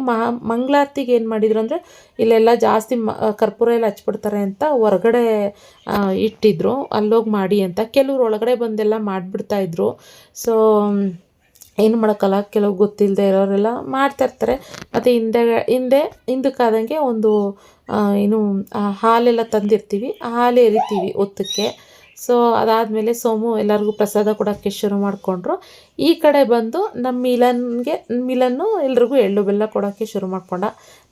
ಮಂಗಳಾರತಿಗೆ ಏನು ಮಾಡಿದ್ರು ಅಂದರೆ ಇಲ್ಲೆಲ್ಲ ಜಾಸ್ತಿ ಕರ್ಪೂರ ಎಲ್ಲ ಹಚ್ಬಿಡ್ತಾರೆ ಅಂತ ಹೊರಗಡೆ ಇಟ್ಟಿದ್ರು, ಅಲ್ಲೋಗಿ ಮಾಡಿ ಅಂತ. ಕೆಲವ್ರು ಒಳಗಡೆ ಬಂದೆಲ್ಲ ಮಾಡಿಬಿಡ್ತಾಯಿದ್ರು. ಸೊ ಏನು ಮಾಡೋಕ್ಕಲ್ಲ, ಕೆಲವು ಗೊತ್ತಿಲ್ಲದೆ ಇರೋರೆಲ್ಲ ಮಾಡ್ತಾಯಿರ್ತಾರೆ. ಮತ್ತು ಹಿಂದಕ್ಕಾದಂಗೆ ಒಂದು ಹಾಲೆಲ್ಲ ತಂದಿರ್ತೀವಿ, ಹಾಲು ಎರಿತೀವಿ ಹೊತ್ತಕ್ಕೆ. ಸೊ ಅದಾದಮೇಲೆ ಸೋಮು ಎಲ್ಲರಿಗೂ ಪ್ರಸಾದ ಕೊಡೋಕ್ಕೆ ಶುರು ಮಾಡಿಕೊಂಡ್ರು. ಈ ಕಡೆ ಬಂದು ನಮ್ಮ ಮಿಲನ್ನು ಎಲ್ರಿಗೂ ಎಳ್ಳು ಬೆಲ್ಲ ಕೊಡೋಕ್ಕೆ ಶುರು ಮಾಡ್ಕೊಂಡ.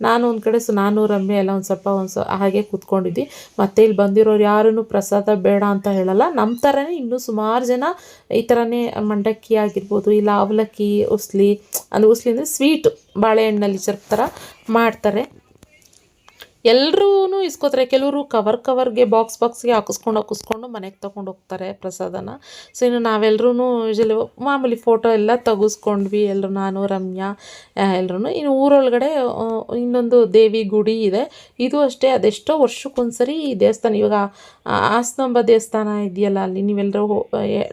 ನಾನು ಒಂದು ಕಡೆ ನಾನು ರಮ್ಯ ಎಲ್ಲ ಒಂದು ಹಾಗೆ ಕೂತ್ಕೊಂಡಿದ್ವಿ. ಮತ್ತು ಇಲ್ಲಿ ಬಂದಿರೋರು ಯಾರೂ ಪ್ರಸಾದ ಬೇಡ ಅಂತ ಹೇಳಲ್ಲ. ನಮ್ಮ ಥರನೇ ಇನ್ನೂ ಸುಮಾರು ಜನ ಈ ಥರನೇ ಮಂಡಕ್ಕಿ ಆಗಿರ್ಬೋದು, ಇಲ್ಲ ಅವಲಕ್ಕಿ ಉಸ್ಲಿ ಅಂದರೆ ಸ್ವೀಟು ಬಾಳೆಹಣ್ಣಲ್ಲಿ ಥರ ಮಾಡ್ತಾರೆ. ಎಲ್ಲರೂ ಇಸ್ಕೋತಾರೆ. ಕೆಲವರು ಕವರ್ಗೆ ಬಾಕ್ಸ್ಗೆ ಹಾಕಿಸ್ಕೊಂಡು ಮನೆಗೆ ತೊಗೊಂಡು ಹೋಗ್ತಾರೆ ಪ್ರಸಾದನ. ಸೊ ಇನ್ನು ನಾವೆಲ್ಲರೂ ಯೂಶಲಿ ಮಾಮೂಲಿ ಫೋಟೋ ಎಲ್ಲ ತೆಗೆಸ್ಕೊಂಡ್ವಿ ಎಲ್ಲರೂ, ನಾನು ರಮ್ಯಾ ಎಲ್ಲರೂ. ಇನ್ನು ಊರೊಳಗಡೆ ಇನ್ನೊಂದು ದೇವಿ ಗುಡಿ ಇದೆ. ಇದು ಅಷ್ಟೇ, ಅದೆಷ್ಟೋ ವರ್ಷಕ್ಕೊಂದ್ಸರಿ ಈ ದೇವಸ್ಥಾನ, ಇವಾಗ ಹಾಸನಾಂಬ ದೇವಸ್ಥಾನ ಇದೆಯಲ್ಲ ಅಲ್ಲಿ ನೀವೆಲ್ಲರೂ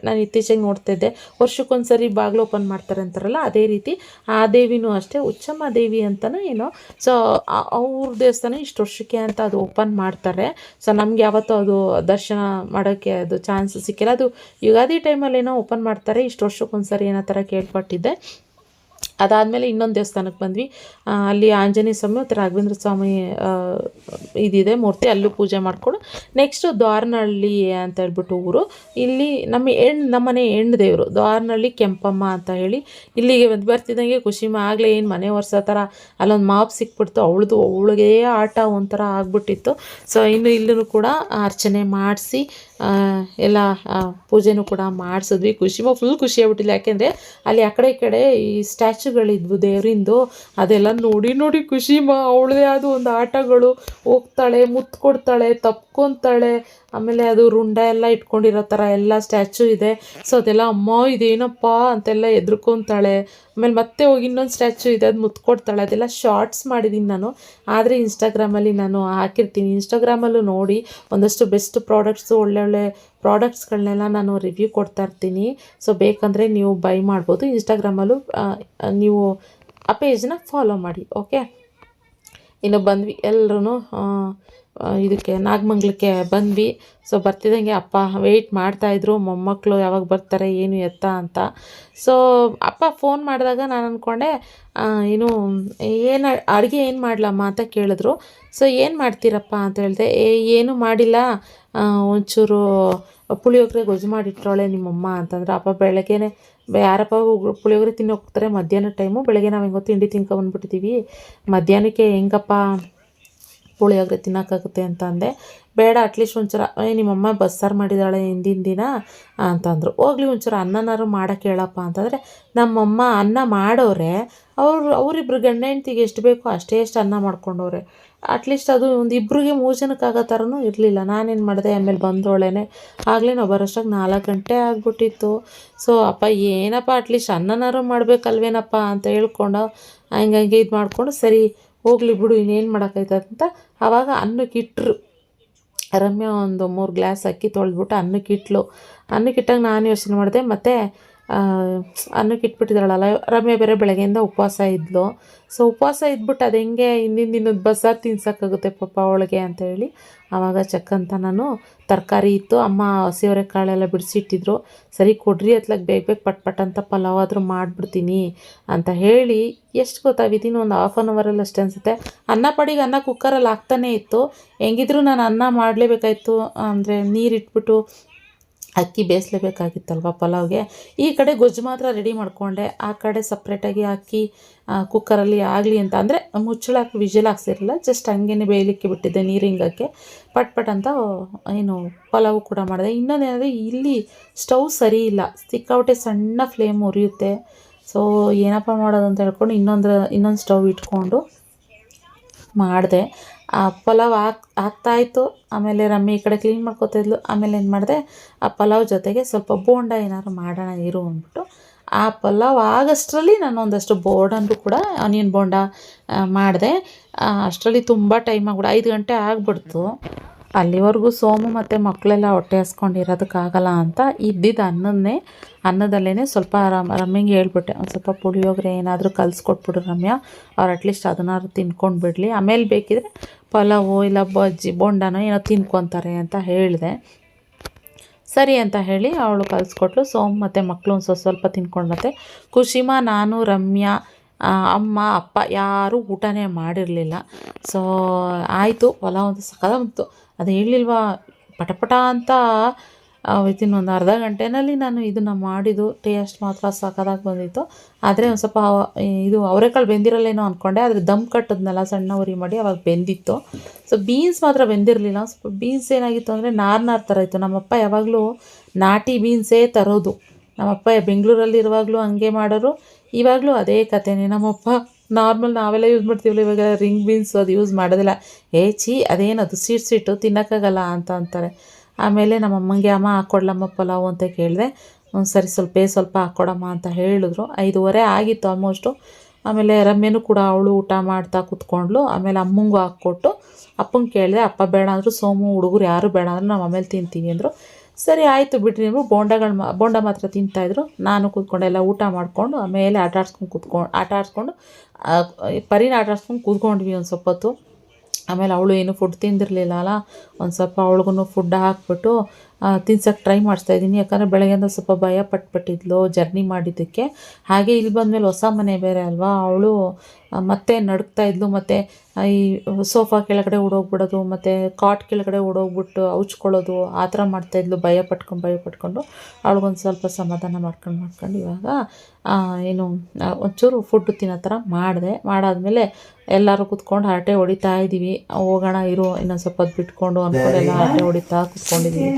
ನಾನು ಇತ್ತೀಚೆಗೆ ನೋಡ್ತಾ ಇದ್ದೆ, ವರ್ಷಕ್ಕೊಂದ್ಸರಿ ಬಾಗಿಲು ಓಪನ್ ಮಾಡ್ತಾರೆ ಅಂತಾರಲ್ಲ, ಅದೇ ರೀತಿ ಆ ದೇವಿನೂ ಅಷ್ಟೇ ಉಚ್ಚಮ್ಮ ದೇವಿ ಅಂತಲೂ ಏನೋ. ಸೊ ಅವ್ರ ದೇವಸ್ಥಾನ ಇಷ್ಟು ವರ್ಷಕ್ಕೆ ಅಂತ ಅದು ಓಪನ್ ಮಾಡ್ತಾರೆ. ಸೊ ನಮ್ಗೆ ಯಾವತ್ತೂ ಅದು ದರ್ಶನ ಮಾಡೋಕ್ಕೆ ಅದು ಚಾನ್ಸ್ ಸಿಕ್ಕಿಲ್ಲ. ಅದು ಯುಗಾದಿ ಟೈಮಲ್ಲಿ ಏನೋ ಓಪನ್ ಮಾಡ್ತಾರೆ, ಇಷ್ಟು ವರ್ಷಕ್ಕೊಂದ್ಸರಿ ಏನೋ ಥರ ಕೇಳ್ಪಟ್ಟಿದ್ದೆ. ಅದಾದಮೇಲೆ ಇನ್ನೊಂದು ದೇವಸ್ಥಾನಕ್ಕೆ ಬಂದ್ವಿ. ಅಲ್ಲಿ ಆಂಜನೇಯ ಸ್ವಾಮಿ ಮತ್ತು ರಾಘವೇಂದ್ರ ಸ್ವಾಮಿ ಇದಿದೆ ಮೂರ್ತಿ, ಅಲ್ಲೂ ಪೂಜೆ ಮಾಡಿಕೊಂಡು ನೆಕ್ಸ್ಟು ದ್ವಾರನಹಳ್ಳಿ ಅಂತ ಹೇಳ್ಬಿಟ್ಟು ಊರು. ಇಲ್ಲಿ ನಮ್ಮನೆ ಹೆಣ್ಣು ದೇವರು ದ್ವಾರನಹಳ್ಳಿ ಕೆಂಪಮ್ಮ ಅಂತ ಹೇಳಿ ಇಲ್ಲಿಗೆ ಬರ್ತಿದ್ದಂಗೆ ಖುಷಿಮ ಆಗಲೇ ಏನು ಮನೆ ವರ್ಷ ಥರ ಅಲ್ಲೊಂದು ಮಾಪ್ ಸಿಕ್ಬಿಡ್ತು. ಅವಳಿಗೆ ಆಟ ಒಂಥರ ಆಗ್ಬಿಟ್ಟಿತ್ತು. ಸೊ ಇನ್ನು ಇಲ್ಲೂ ಕೂಡ ಅರ್ಚನೆ ಮಾಡಿಸಿ ಎಲ್ಲ ಪೂಜೆನೂ ಕೂಡ ಮಾಡಿಸಿದ್ವಿ. ಖುಷಿಮ ಫುಲ್ ಖುಷಿಯಾಗ್ಬಿಟ್ಟಿಲ್ಲ, ಯಾಕೆಂದರೆ ಅಲ್ಲಿ ಆ ಕಡೆ ಈ ಕಡೆ ಈ ಸ್ಟ್ಯಾಚ್ಯುಗಳಿದ್ವು ದೇವರಿಂದು, ಅದೆಲ್ಲ ನೋಡಿ ಖುಷಿಮ ಅವಳದೇ ಆದ ಒಂದು ಆಟಗಳು, ಹೋಗ್ತಾಳೆ, ಮುತ್ತು ಕೊಡ್ತಾಳೆ, ತಪ್ಕೊತಾಳೆ, ಆಮೇಲೆ ಅದು ರುಂಡ ಎಲ್ಲ ಇಟ್ಕೊಂಡಿರೋ ಥರ ಎಲ್ಲ ಸ್ಟ್ಯಾಚ್ಯೂ ಇದೆ. ಸೊ ಅದೆಲ್ಲ ಅಮ್ಮ ಇದೇನಪ್ಪ ಅಂತೆಲ್ಲ ಎದ್ರುಕೊತಾಳೆ. ಆಮೇಲೆ ಮತ್ತೆ ಹೋಗಿ ಇನ್ನೊಂದು ಸ್ಟ್ಯಾಚ್ಯೂ ಇದೆ, ಅದು ಮುತ್ತು ಕೊಡ್ತಾಳೆ. ಅದೆಲ್ಲ ಶಾರ್ಟ್ಸ್ ಮಾಡಿದ್ದೀನಿ ನಾನು, ಆದರೆ ಇನ್ಸ್ಟಾಗ್ರಾಮಲ್ಲಿ ನಾನು ಹಾಕಿರ್ತೀನಿ. ಇನ್ಸ್ಟಾಗ್ರಾಮಲ್ಲೂ ನೋಡಿ ಒಂದಷ್ಟು ಬೆಸ್ಟ್ ಪ್ರಾಡಕ್ಟ್ಸು, ಒಳ್ಳೆ ಪ್ರಾಡಕ್ಟ್ಸ್ಗಳನ್ನೆಲ್ಲ ನಾನು ರಿವ್ಯೂ ಕೊಡ್ತಾ ಇರ್ತೀನಿ. ಸೊ ಬೇಕಂದರೆ ನೀವು ಬೈ ಮಾಡ್ಬೋದು. ಇನ್ಸ್ಟಾಗ್ರಾಮಲ್ಲೂ ನೀವು ಆ ಪೇಜ್ನ ಫಾಲೋ ಮಾಡಿ. ಓಕೆ, ಇನ್ನು ಬಂದ್ವಿ ಎಲ್ಲರೂ ಇದಕ್ಕೆ ನಾಗಮಂಗ್ಲಕ್ಕೆ ಬಂದ್ವಿ. ಸೊ ಬರ್ತಿದ್ದಂಗೆ ಅಪ್ಪ ವೆಯ್ಟ್ ಮಾಡ್ತಾಯಿದ್ರು, ಮೊಮ್ಮಕ್ಕಳು ಯಾವಾಗ ಬರ್ತಾರೆ ಏನು ಎತ್ತ ಅಂತ. ಸೊ ಅಪ್ಪ ಫೋನ್ ಮಾಡಿದಾಗ ನಾನು ಅಂದ್ಕೊಂಡೆ ಅಡುಗೆ ಏನು ಮಾಡಲಮ್ಮ ಅಂತ ಕೇಳಿದ್ರು. ಸೊ ಏನು ಮಾಡ್ತೀರಪ್ಪ ಅಂತ ಹೇಳಿದೆ. ಏನೂ ಮಾಡಿಲ್ಲ, ಒಂಚೂರು ಪುಳಿಯೋಗರೆ ಗೊಜ್ಜು ಮಾಡಿಟ್ರೋಳೆ ನಿಮ್ಮಮ್ಮ ಅಂತಂದ್ರೆ. ಅಪ್ಪ ಬೆಳಗ್ಗೆನೇ ಯಾರಪ್ಪ ಪುಳಿಯೋಗರೆ ತಿನ್ನೋಗ್ತಾರೆ ಮಧ್ಯಾಹ್ನ ಟೈಮು, ಬೆಳಗ್ಗೆ ನಾವು ಹೆಂಗೋ ತಿಂಡಿ ತಿನ್ಕೊಂಡ್ಬಂದ್ಬಿಟ್ಟಿದ್ದೀವಿ, ಮಧ್ಯಾಹ್ನಕ್ಕೆ ಹೆಂಗಪ್ಪ ಪುಳಿಯೋಗರೆ ತಿನ್ನೋಕ್ಕಾಗುತ್ತೆ ಅಂತ ಅಂದೆ. ಬೇಡ, ಅಟ್ಲೀಸ್ಟ್ ಒಂಚೂರು ನಿಮ್ಮಮ್ಮ ಬಸ್ಸಾರು ಮಾಡಿದಾಳೆ ಹಿಂದಿನ ದಿನ ಅಂತಂದರು. ಹೋಗ್ಲಿ ಒಂಚೂರು ಅನ್ನನಾರು ಮಾಡೋಕ್ಕೆ ಹೇಳಪ್ಪ ಅಂತಂದರೆ, ನಮ್ಮಮ್ಮ ಅನ್ನ ಮಾಡೋರೆ, ಅವರಿಬ್ರು ಗಂಡ ಹೆಂಡ್ತಿಗೆ ಎಷ್ಟು ಬೇಕೋ ಅಷ್ಟೇ ಅನ್ನ ಮಾಡ್ಕೊಂಡವ್ರೆ. ಅಟ್ಲೀಸ್ಟ್ ಅದು ಒಂದು ಇಬ್ಬರಿಗೆ 3 ಜನಕ್ಕಾಗೋ ಥರನೂ ಇರಲಿಲ್ಲ. ನಾನೇನು ಮಾಡಿದೆ, ಆಮೇಲೆ ಬಂದೋಳೇನೆ ಆಗಲೇ ನಾವು ಬರೋಷ್ಟಾಗ 4 ಗಂಟೆ ಆಗಿಬಿಟ್ಟಿತ್ತು. ಸೊ ಅಪ್ಪ ಏನಪ್ಪ ಅಟ್ಲೀಸ್ಟ್ ಅನ್ನನಾರು ಮಾಡಬೇಕಲ್ವೇನಪ್ಪ ಅಂತ ಹೇಳ್ಕೊಂಡು ಹಂಗೆ ಇದು ಮಾಡಿಕೊಂಡು, ಸರಿ ಹೋಗ್ಲಿ ಬಿಡು ಇನ್ನೇನು ಮಾಡೋಕ್ಕಾಯ್ತದೆ ಅಂತ ಆವಾಗ ಅನ್ನಕ್ಕಿಟ್ರು. ರಮ್ಯಾ ಒಂದು 3 ಗ್ಲಾಸ್ ಅಕ್ಕಿ ತೊಳೆದ್ಬಿಟ್ಟು ಅನ್ನಕ್ಕಿಟ್ಲು. ಅನ್ನಕ್ಕಿಟ್ಟಾಗ ನಾನು ಯೋಚನೆ ಮಾಡಿದೆ, ಮತ್ತು ಅನ್ನಕ್ಕೆ ಇಟ್ಬಿಟ್ಟಿದ್ದಾಳಲ್ಲ ರಮ್ಯಾ ಬೇರೆ ಬೆಳಗ್ಗೆಯಿಂದ ಉಪವಾಸ ಇದ್ಲು. ಸೊ ಉಪವಾಸ ಇದ್ಬಿಟ್ಟು ಅದು ಹೆಂಗೆ ಹಿಂದಿನ ದಿನದ ಬಸ್ಸಾರು ತಿನ್ಸೋಕ್ಕಾಗುತ್ತೆ ಪಾಪ ಅವಳಿಗೆ ಅಂತ ಹೇಳಿ ಆವಾಗ ಚಕ್ಕಂತ ನಾನು ತರಕಾರಿ ಇತ್ತು, ಅಮ್ಮ ಹಸಿವರೆ ಕಾಳೆಲ್ಲ ಬಿಡಿಸಿಟ್ಟಿದ್ರು. ಸರಿ ಕೊಡ್ರಿ ಅತ್ಲಾಗ ಬೇಗ ಪಟ್ ಅಂತ ಪಲಾವ್ ಆದರೂ ಮಾಡಿಬಿಡ್ತೀನಿ ಅಂತ ಹೇಳಿ ಎಷ್ಟು ಗೊತ್ತಾ, ವಿದಿನ್ ಒಂದು 1/2 ಅವರಲ್ಲಿ ಅಷ್ಟೇ ಅನಿಸುತ್ತೆ. ಅನ್ನ ಕುಕ್ಕರಲ್ಲಿ ಆಗ್ತಾನೇ ಇತ್ತು. ಹೆಂಗಿದ್ರು ನಾನು ಅನ್ನ ಮಾಡಲೇಬೇಕಾಯ್ತು, ಅಂದರೆ ನೀರಿಟ್ಬಿಟ್ಟು ಅಕ್ಕಿ ಬೇಯಿಸ್ಲೇಬೇಕಾಗಿತ್ತಲ್ವ ಪಲಾವ್ಗೆ. ಈ ಕಡೆ ಗೊಜ್ಜು ಮಾತ್ರ ರೆಡಿ ಮಾಡಿಕೊಂಡೆ, ಆ ಕಡೆ ಸಪ್ರೇಟಾಗಿ ಅಕ್ಕಿ ಕುಕ್ಕರಲ್ಲಿ ಆಗಲಿ ಅಂತ ಅಂದರೆ ಮುಚ್ಚಳಾಕಿ ವಿಜಿಲ್ ಹಾಕ್ಸಿರಲಿಲ್ಲ, ಜಸ್ಟ್ ಹಂಗೇ ಬೇಯಲಿಕ್ಕೆ ಬಿಟ್ಟಿದ್ದೆ ನೀರು ಹಿಂಗಕ್ಕೆ. ಪಟ್ ಅಂತ ಏನು ಪಲಾವು ಕೂಡ ಮಾಡಿದೆ. ಇನ್ನೊಂದೇನೆಂದರೆ ಇಲ್ಲಿ ಸ್ಟವ್ ಸರಿ ಇಲ್ಲ, ಸಿಕ್ಕಾಪಟ್ಟೆ ಸಣ್ಣ ಫ್ಲೇಮ್ ಉರಿಯುತ್ತೆ. ಸೊ ಏನಪ್ಪ ಮಾಡೋದು ಅಂತ ಹೇಳ್ಕೊಂಡು ಇನ್ನೊಂದು ಸ್ಟವ್ ಇಟ್ಕೊಂಡು ಮಾಡಿದೆ. ಪಲಾವ್ ಆಗ್ತಾಯಿತ್ತು. ಆಮೇಲೆ ರಮ್ಮಿ ಈ ಕಡೆ ಕ್ಲೀನ್ ಮಾಡ್ಕೊತಾಯಿದ್ಲು. ಆಮೇಲೆ ಏನು ಮಾಡಿದೆ, ಆ ಪಲಾವ್ ಜೊತೆಗೆ ಸ್ವಲ್ಪ ಬೋಂಡ ಏನಾದ್ರು ಮಾಡೋಣ ಇರು ಅಂದ್ಬಿಟ್ಟು ಆ ಪಲಾವ್ ಆಗಷ್ಟರಲ್ಲಿ ನಾನು ಒಂದಷ್ಟು ಬೋಂಡನೂ ಕೂಡ ಆನಿಯನ್ ಬೋಂಡ ಮಾಡಿದೆ. ಅಷ್ಟರಲ್ಲಿ ತುಂಬ ಟೈಮ್ ಆಗ್ಬಿಟ್ಟು 5 ಗಂಟೆ ಆಗಿಬಿಡ್ತು. ಅಲ್ಲಿವರೆಗೂ ಸೋಮು ಮತ್ತು ಮಕ್ಕಳೆಲ್ಲ ಹೊಟ್ಟೆ ಹಸ್ಕೊಂಡಿರೋದಕ್ಕಾಗಲ್ಲ ಅಂತ ಇದ್ದಿದ್ದು ಅನ್ನದಲ್ಲೇ ಸ್ವಲ್ಪ ರಮ್ಯಂಗೆ ಹೇಳ್ಬಿಟ್ಟೆ, ಒಂದು ಸ್ವಲ್ಪ ಪುಳಿಯೋಗರೆ ಏನಾದರೂ ಕಲಿಸ್ಕೊಟ್ಬಿಡು ರಮ್ಯಾ, ಅವ್ರು ಅಟ್ಲೀಸ್ಟ್ ಅದನ್ನಾದ್ರು ತಿನ್ಕೊಂಡು ಬಿಡಲಿ, ಆಮೇಲೆ ಬೇಕಿದ್ರೆ ಪಲಾವು ಇಲ್ಲ ಬಜ್ಜಿ ಬೋಂಡನೋ ಏನೋ ತಿನ್ಕೊತಾರೆ ಅಂತ ಹೇಳಿದೆ. ಸರಿ ಅಂತ ಹೇಳಿ ಅವಳು ಕಲಿಸ್ಕೊಟ್ಲು. ಸೋಮು ಮತ್ತು ಮಕ್ಕಳು ಒಂದು ಸ್ವಲ್ಪ ತಿನ್ಕೊಂಡು, ಮತ್ತು ಖುಷಿಮಾ, ನಾನು, ರಮ್ಯಾ, ಅಮ್ಮ ಅಪ್ಪ ಯಾರೂ ಊಟನೇ ಮಾಡಿರಲಿಲ್ಲ. ಸೊ ಆಯಿತು, ಪಲಾವ್ ಒಂದು ಸಖತ್ತಾಗಿತ್ತು. ಅದು ಹೇಳಿಲ್ವಾ ಪಟಪಟ ಅಂತ ವಿತಿನ್ ಒಂದು ಅರ್ಧ ಗಂಟೆನಲ್ಲಿ ನಾನು ಇದನ್ನು ಮಾಡಿದ್ದು ಟೇಸ್ಟ್ ಮಾತ್ರ ಸಖತ್ತಾಗಿ ಬಂದಿತ್ತು. ಆದರೆ ಒಂದು ಸ್ವಲ್ಪ ಇದು ಅವರೆಕಾಳು ಬೆಂದಿರಲ್ಲೇನೋ ಅಂದ್ಕೊಂಡೆ, ಆದರೆ ದಮ್ ಕಟ್ಟಿದ್ನಲ್ಲ ಸಣ್ಣ ಉರಿ ಮಾಡಿ ಅವಾಗ ಬೆಂದಿತ್ತು. ಸೊ ಬೀನ್ಸ್ ಮಾತ್ರ ಬೆಂದಿರಲಿಲ್ಲ. ಸ್ವಲ್ಪ ಬೀನ್ಸ್ ಏನಾಗಿತ್ತು ಅಂದರೆ ನಾರು ಥರ ಇತ್ತು. ನಮ್ಮಪ್ಪ ಯಾವಾಗಲೂ ನಾಟಿ ಬೀನ್ಸೇ ತರೋದು. ನಮ್ಮಪ್ಪ ಬೆಂಗಳೂರಲ್ಲಿ ಇರುವಾಗಲೂ ಹಂಗೆ ಮಾಡೋರು, ಇವಾಗಲೂ ಅದೇ ಕಥೆನೇ. ನಮ್ಮಪ್ಪ ನಾರ್ಮಲ್ ನಾವೆಲ್ಲ ಯೂಸ್ ಮಾಡ್ತೀವಲ್ಲ ಇವಾಗ ರಿಂಗ್ ಬೀನ್ಸ್ ಅದು ಯೂಸ್ ಮಾಡೋದಿಲ್ಲ. ಅದೇನದು ಸ್ವೀಟು ತಿನ್ನೋಕ್ಕಾಗಲ್ಲ ಅಂತ ಅಂತಾರೆ. ಆಮೇಲೆ ನಮ್ಮಮ್ಮಂಗೆ ಅಮ್ಮ ಹಾಕ್ಕೊಡ್ಲಮ್ಮ ಪಲಾವು ಅಂತ ಕೇಳಿದೆ. ಸರಿ ಸ್ವಲ್ಪ ಹಾಕ್ಕೊಡಮ್ಮ ಅಂತ ಹೇಳಿದ್ರು. 5:30 ಆಗಿತ್ತು ಆಲ್ಮೋಸ್ಟು. ಆಮೇಲೆ ರಮ್ಯನೂ ಕೂಡ ಅವಳು ಊಟ ಮಾಡ್ತಾ ಕೂತ್ಕೊಂಡ್ಳು. ಆಮೇಲೆ ಅಮ್ಮಂಗೂ ಹಾಕ್ಕೊಟ್ಟು ಅಪ್ಪಂಗೆ ಕೇಳಿದೆ. ಅಪ್ಪ ಬೇಡ ಅಂದರು, ಸೋಮು ಹುಡುಗರು ಯಾರು ಬೇಡ ಅಂದರು, ನಾವು ಆಮೇಲೆ ತಿಂತೀವಿ ಅಂದರು. ಸರಿ ಆಯಿತು ಬಿಡ್ರಿ ನೀವು. ಬೋಂಡ ಮಾತ್ರ ತಿಂತಾಯಿದ್ರು. ನಾನು ಕೂತ್ಕೊಂಡು ಎಲ್ಲ ಊಟ ಮಾಡಿಕೊಂಡು ಆಮೇಲೆ ಆಟ ಆಡಿಸ್ಕೊಂಡು ಪರಿನ ಆಟ ಆಡಿಸ್ಕೊಂಡು ಕೂತ್ಕೊಂಡ್ವಿ ಒಂದು ಸ್ವಲ್ಪ ಹೊತ್ತು. ಆಮೇಲೆ ಅವಳು ಏನು ಫುಡ್ ತಿಂದಿರಲಿಲ್ಲ ಅಲ್ಲ, ಒಂದು ಸ್ವಲ್ಪ ಅವಳಿಗೂ ಫುಡ್ ಹಾಕ್ಬಿಟ್ಟು ತಿನ್ಸೋಕ್ಕೆ ಟ್ರೈ ಮಾಡಿಸ್ತಾಯಿದ್ದೀನಿ. ಯಾಕಂದರೆ ಬೆಳಗ್ಗೆಯಿಂದ ಸ್ವಲ್ಪ ಭಯ ಪಟ್ಬಿಟ್ಟಿದ್ಲು ಜರ್ನಿ ಮಾಡಿದ್ದಕ್ಕೆ. ಹಾಗೆ ಇಲ್ಲಿ ಬಂದಮೇಲೆ ಹೊಸ ಮನೆ ಬೇರೆ ಅಲ್ವಾ, ಅವಳು ಮತ್ತೆ ನಡುಕ್ತಾಯಿದ್ಲು. ಮತ್ತು ಈ ಸೋಫಾ ಕೆಳಗಡೆ ಓಡೋಗ್ಬಿಡೋದು, ಮತ್ತು ಕಾಟ್ ಕೆಳಗಡೆ ಓಡೋಗ್ಬಿಟ್ಟು ಹೌಚ್ಕೊಳ್ಳೋದು, ಆ ಥರ ಮಾಡ್ತಾಯಿದ್ಲು. ಭಯ ಪಟ್ಕೊಂಡು ಅವಳಿಗೊಂದು ಸ್ವಲ್ಪ ಸಮಾಧಾನ ಮಾಡ್ಕೊಂಡು ಇವಾಗ ಏನು ಒಂಚೂರು ಫುಡ್ ತಿನ್ನೋ ಥರ ಮಾಡಾದ್ಮೇಲೆ ಎಲ್ಲರೂ ಕೂತ್ಕೊಂಡು ಹರಟೆ ಹೊಡಿತಾ ಇದ್ದೀವಿ. ಹೋಗೋಣ ಇರು ಇನ್ನೊಂದು ಸ್ವಲ್ಪ ಹೊತ್ತು ಬಿಟ್ಕೊಂಡು ಅಂದ್ಕೊಂಡೆಲ್ಲ ಹರಟೆ ಹೊಡಿತಾ ಕೂತ್ಕೊಂಡಿದ್ದೀವಿ.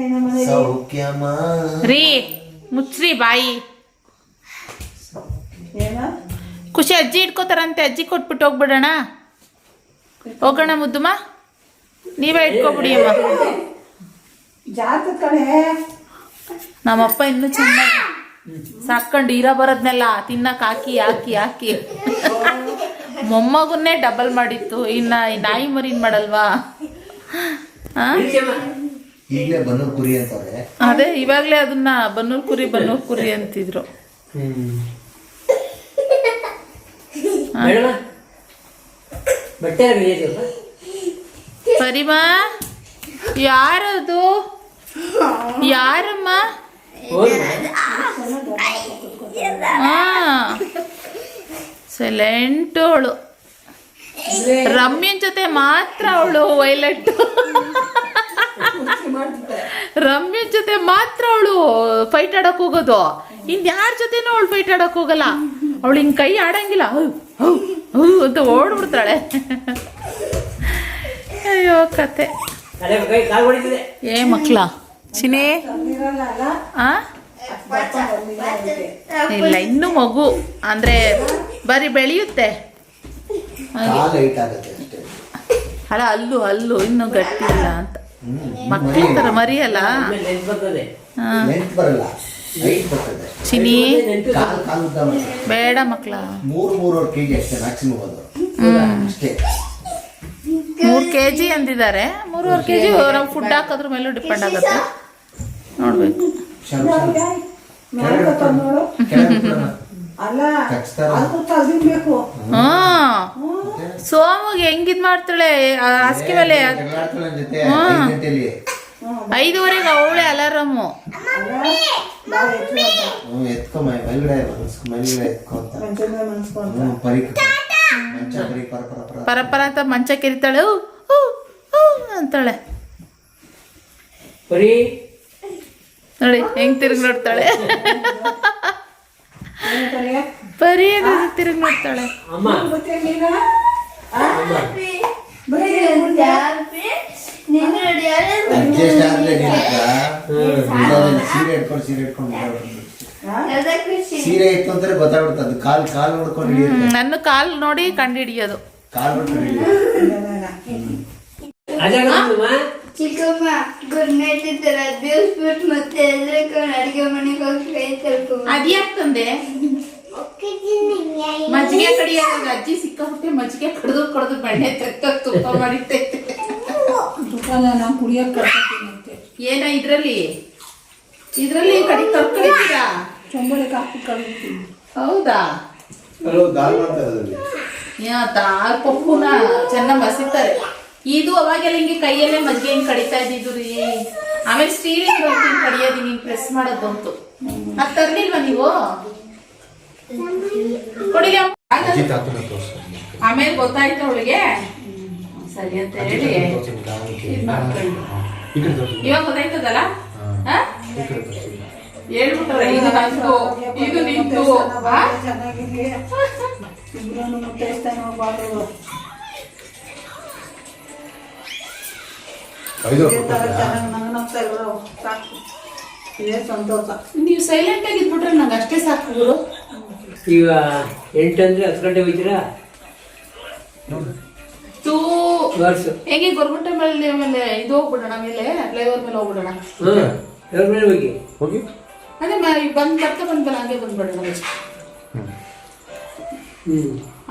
ರೀ ಮುಚ್ಚ್ರಿ ಬಾಯಿ. ಖುಷಿ ಅಜ್ಜಿ ಇಟ್ಕೋತಾರಂತೆ, ಅಜ್ಜಿ ಕೊಟ್ಬಿಟ್ಟು ಹೋಗ್ಬಿಡೋಣ. ಹೋಗೋಣ ಮುದ್ದುಮ್ಮ, ನೀವೇ ಇಟ್ಕೊಬಿಡಿ ಅಮ್ಮ. ನಮ್ಮಪ್ಪ ಇನ್ನೂ ಚೆನ್ನಾಗಿ ಸಾಕೊಂಡು ಇರ ಬರೋದ್ನೆಲ್ಲ ತಿನ್ನಕ್ಕೆ ಹಾಕಿ ಮೊಮ್ಮಗುನ್ನೇ ಡಬಲ್ ಮಾಡಿತ್ತು. ಇನ್ನು ನಾಯಿ ಮರಿನ್ ಮಾಡಲ್ವಾ? ಅದೇ ಇವಾಗಲೇ ಅದನ್ನ ಬನ್ನೂರು ಕುರಿ ಅಂತಿದ್ರು. ಪರಿಮಾ ಯಾರದು? ಯಾರಮ್ಮ? ಸೈಲೆಂಟ್ ಅವಳು. ರಮ್ಯನ್ ಜೊತೆ ಮಾತ್ರ ಅವಳು ವೈಲೆಟ್. ರಮ್ಯನ್ ಜೊತೆ ಮಾತ್ರ ಅವಳು ಫೈಟ್ ಆಡಕ್ ಹೋಗೋದು. ಇನ್ಯಾರ ಜೊತೆನೂ ಅವಳು ಫೈಟ್ ಆಡಕ್ ಹೋಗಲ್ಲ. ಅವಳು ಹಿಂಗ್ ಕೈ ಆಡಂಗಿಲ್ಲ, ಅಂತ ಓಡ್ಬಿಡ್ತಾಳೆ. ಅಯ್ಯೋ ಕತೆ. ಮಕ್ಳ ಚಿನೇ ಇಲ್ಲ, ಇನ್ನು ಮಗು ಅಂದ್ರೆ ಬರೀ ಬೆಳೆಯುತ್ತೆ. ಅಲ್ಲ ಹಲ್ಲು ಇನ್ನು ಗಟ್ಟಿ ಇಲ್ಲ ಅಂತ. ಮಕ್ಕಳ ತರ ಮರಿಯಲ್ಲ. ಚಿನಿ ಬೇಡ ಮಕ್ಳ. 3 kg ಅಂದಿದ್ದಾರೆ. 3.5 kg ನಾವು ಫುಡ್ ಹಾಕೋದ್ರ ಮೇಲೂ ಡಿಪೆಂಡ್ ಆಗುತ್ತೆ. ನೋಡ್ಬೇಕು. ಸೋಮಗೆ ಹೆಂಗಿದ್ ಮಾಡ್ತಾಳೆ ಹಾಸಿಗೆ ಮೇಲೆ. 5:30 ಅವಳೆ ಅಲಾರಾಮು. ಪರಪರ ಅಂತ ಮಂಚ ಕೆರಿತಾಳೆ ಅಂತಾಳೆ. ನೋಡಿ ಹೆಂಗ್ ತಿರುಗಿ ನೋಡ್ತಾಳೆ. ಪರಿ ತಿರುಗಿ ನೋಡ್ತಾಳೆ. ಸೀರೆ ಇತ್ತು ಅಂದ್ರೆ ಗೊತ್ತಾಗ್ಬಿಡ್ತದೆ. ಕಾಲ್ ನೋಡ್ಕೊಂಡು ನನ್ನ ಕಾಲ್ ನೋಡಿ ಕಂಡು ಹಿಡಿಯೋದು. ಚಿಕ್ಕಮ್ಮ ಗುಡ್ ನೈಟ್ ಇರ್ತಾರ ದಿವ್ಸ್ಬಿಟ್ಟು ಮತ್ತೆ ಅಡಿಗೆ ಮನೆಗೆ ಹೋಗಿ ಅದ್ಯಾಕ್ ತಂದೆ? ಮಜ್ಜಿಗೆ ಕಡಿಯಾಗ ಅಜ್ಜಿ ಸಿಕ್ಕಾಬಿಟ್ಟೆ ಮಜ್ಜಿಗೆ ಕಡ್ದು ಬೆಣ್ಣೆ ತುಪ್ಪ ಮಾಡಿಟ್ಟೈತೆ. ಏನ ಇದ್ರಲ್ಲಿ ಕಡಿ ಕಡ್ಕೊಳ್ತೀರಾ? ಹೌದಾ? ದಾಲ್ ಪಪ್ಪುನ ಚೆನ್ನಾಗಿ ಮಸಿತಾರೆ. ಇದು ಅವಾಗೆಲ್ಲ ಹಿಂಗೆ ಕೈಯಲ್ಲೇ ಮಜ್ಜಿಗೆ ಹಿಂಗೆ ಕಡಿತಾ ಇದ್ದಿದ್ದು ರೀ. ಆಮೇಲೆ ಸ್ಟೀಲಿಂಗ್ ಕಡಿಯೋದು ಹಿಂಗೆ ಪ್ರೆಸ್ ಮಾಡೋದಂತು. ಅದು ತರ್ಲಿಲ್ವಾ ನೀವು? ಕೊಡಿ. ಆಮೇಲೆ ಗೊತ್ತಾಯ್ತು ಅವಳಿಗೆ ಸರಿ ಅಂತ ಹೇಳಿ ಇವಾಗ ಗೊತ್ತಾಯ್ತದಲ್ಲ. ಹೇಳ್ಬಿಟ್ರೆ ಇದು ನಂದು ಇದು ನಿಂದು ಚೆನ್ನಾಗಿರ್ಲಿ ಇಬ್ರು ಮುಟ್ಟೈಸ್ತಾನೆ ಬಾಳು ಚೆನ್ನಾಗಿ ನಂಗನಗ್ತಾ ಇರೋ ಸಾಕು ಇದೇ ಸಂತೋಷ. ನೀವು ಸೈಲೆಂಟ್ ಆಗಿ ಇದ್ಬಿಟ್ರೆ ನಂಗೆ ಅಷ್ಟೇ ಸಾಕು ಗುರು. ಈಗ 8 ಅಂದ್ರೆ 10 ಗಂಟೆ ಹೋಗ್ತೀರಾ? ತೂ ಹೇಗೆ ಗೌರ್ಮೆಂಟ್ ಮೇಲೆ ಇದು ಹೋಗ್ಬಿಡೋಣ, ಮೇಲೆ ಫ್ಲೈಓವರ್ ಮೇಲೆ ಹೋಗ್ಬಿಡೋಣ. ಯಾರ ಮೇಲೆ ಹೋಗಿ ಅದೇ ಬರ್ತಾ ಬಂದ್ಮೇಲೆ ಹಂಗೆ ಬಂದ್ಬಿಡೋಣ ಅಷ್ಟೇ.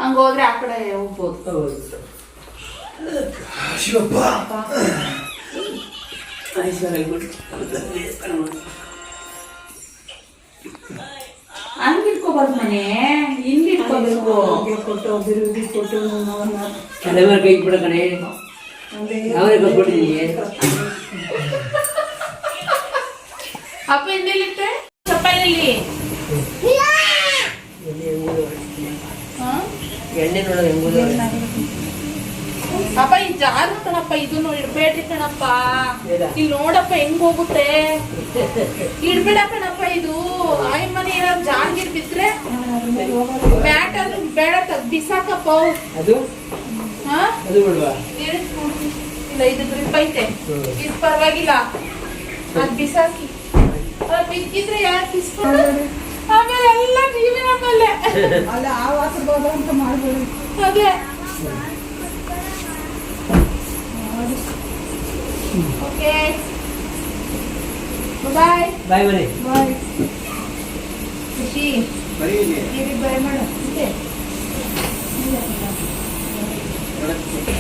ಹಂಗ ಹೋದ್ರೆ ಆ ಕಡೆ ಹೋಗ್ಬೋದು. ಹಂಗ ಇಟ್ಕೋಬಾರ್ದು ಮನೆ, ಹಿಂಗ್ ಇಟ್ಕೋಬೇಕು. ಕೊಟ್ಟು ಬಿರುದಿ ಕೊಟ್ಟು ತಲೆಮಾರ್ ಕೈ ಬಿಡ ಕಣೆ, ಅವರೇ ಕೊಟ್ಬಿಟ್ಟಿದ್ದೀನಿ. ಅಪ್ಪ ಹಿಂದೆಲ್ಲಿಟ್ಟೆ ಚಪ್ಪಾಯಲ್ಲಿ ಎಣ್ಣೆ ನೋಡೋದು ಹೆಂಗುದು. ಅಪ್ಪ ಈ ಜಾರು ಕಣಪ್ಪ, ಇದನ್ನು ಇಡ್ಬೇಡ್ರಿ ಕಣಪ್ಪ. ಇಲ್ಲಿ ನೋಡಪ್ಪ ಹೆಂಗ್ ಹೋಗುತ್ತೆ, ಇಡ್ಬೇಡ ಕಣಪ್ಪ. ಇದು ಆಯ್ ಮನೆ ಏನಾದ್ರು ಜಾರ್ಗಿರ್ ಬಿದ್ರೆ ಮ್ಯಾಟ್ ಆದ್ರೂ ಬೇಡ, ಬಿಸಾಕಪ್ಪ. ಅದು ಹಾ ಅದು ಬಿಡುವ. ಇಲ್ಲ, ಇದು ಗ್ರಿಪ್ ಐತೆ, ಇದು ಪರವಾಗಿಲ್ಲ. ಅದ್ ಬಿಸಾಕಿ, ಬಿದ್ದಿದ್ರೆ ಯಾರು ಬಿಸ್ಕೊಂಡು ಆಮೇಲೆ ಎಲ್ಲ ನೀವೇ ಆಮೇಲೆ ಅಲ್ಲ ಆ ವಾಸದ ಬಾಬಾ ಅಂತ ಮಾಡ್ಬೇಡಿ. ಅದೇ ಓಕೆ, ಬಾಯ್ ಬಾಯ್ ಮನೆ. ಬಾಯ್. ಖುಷಿ ಬಾಯ್ ಮಾಡು.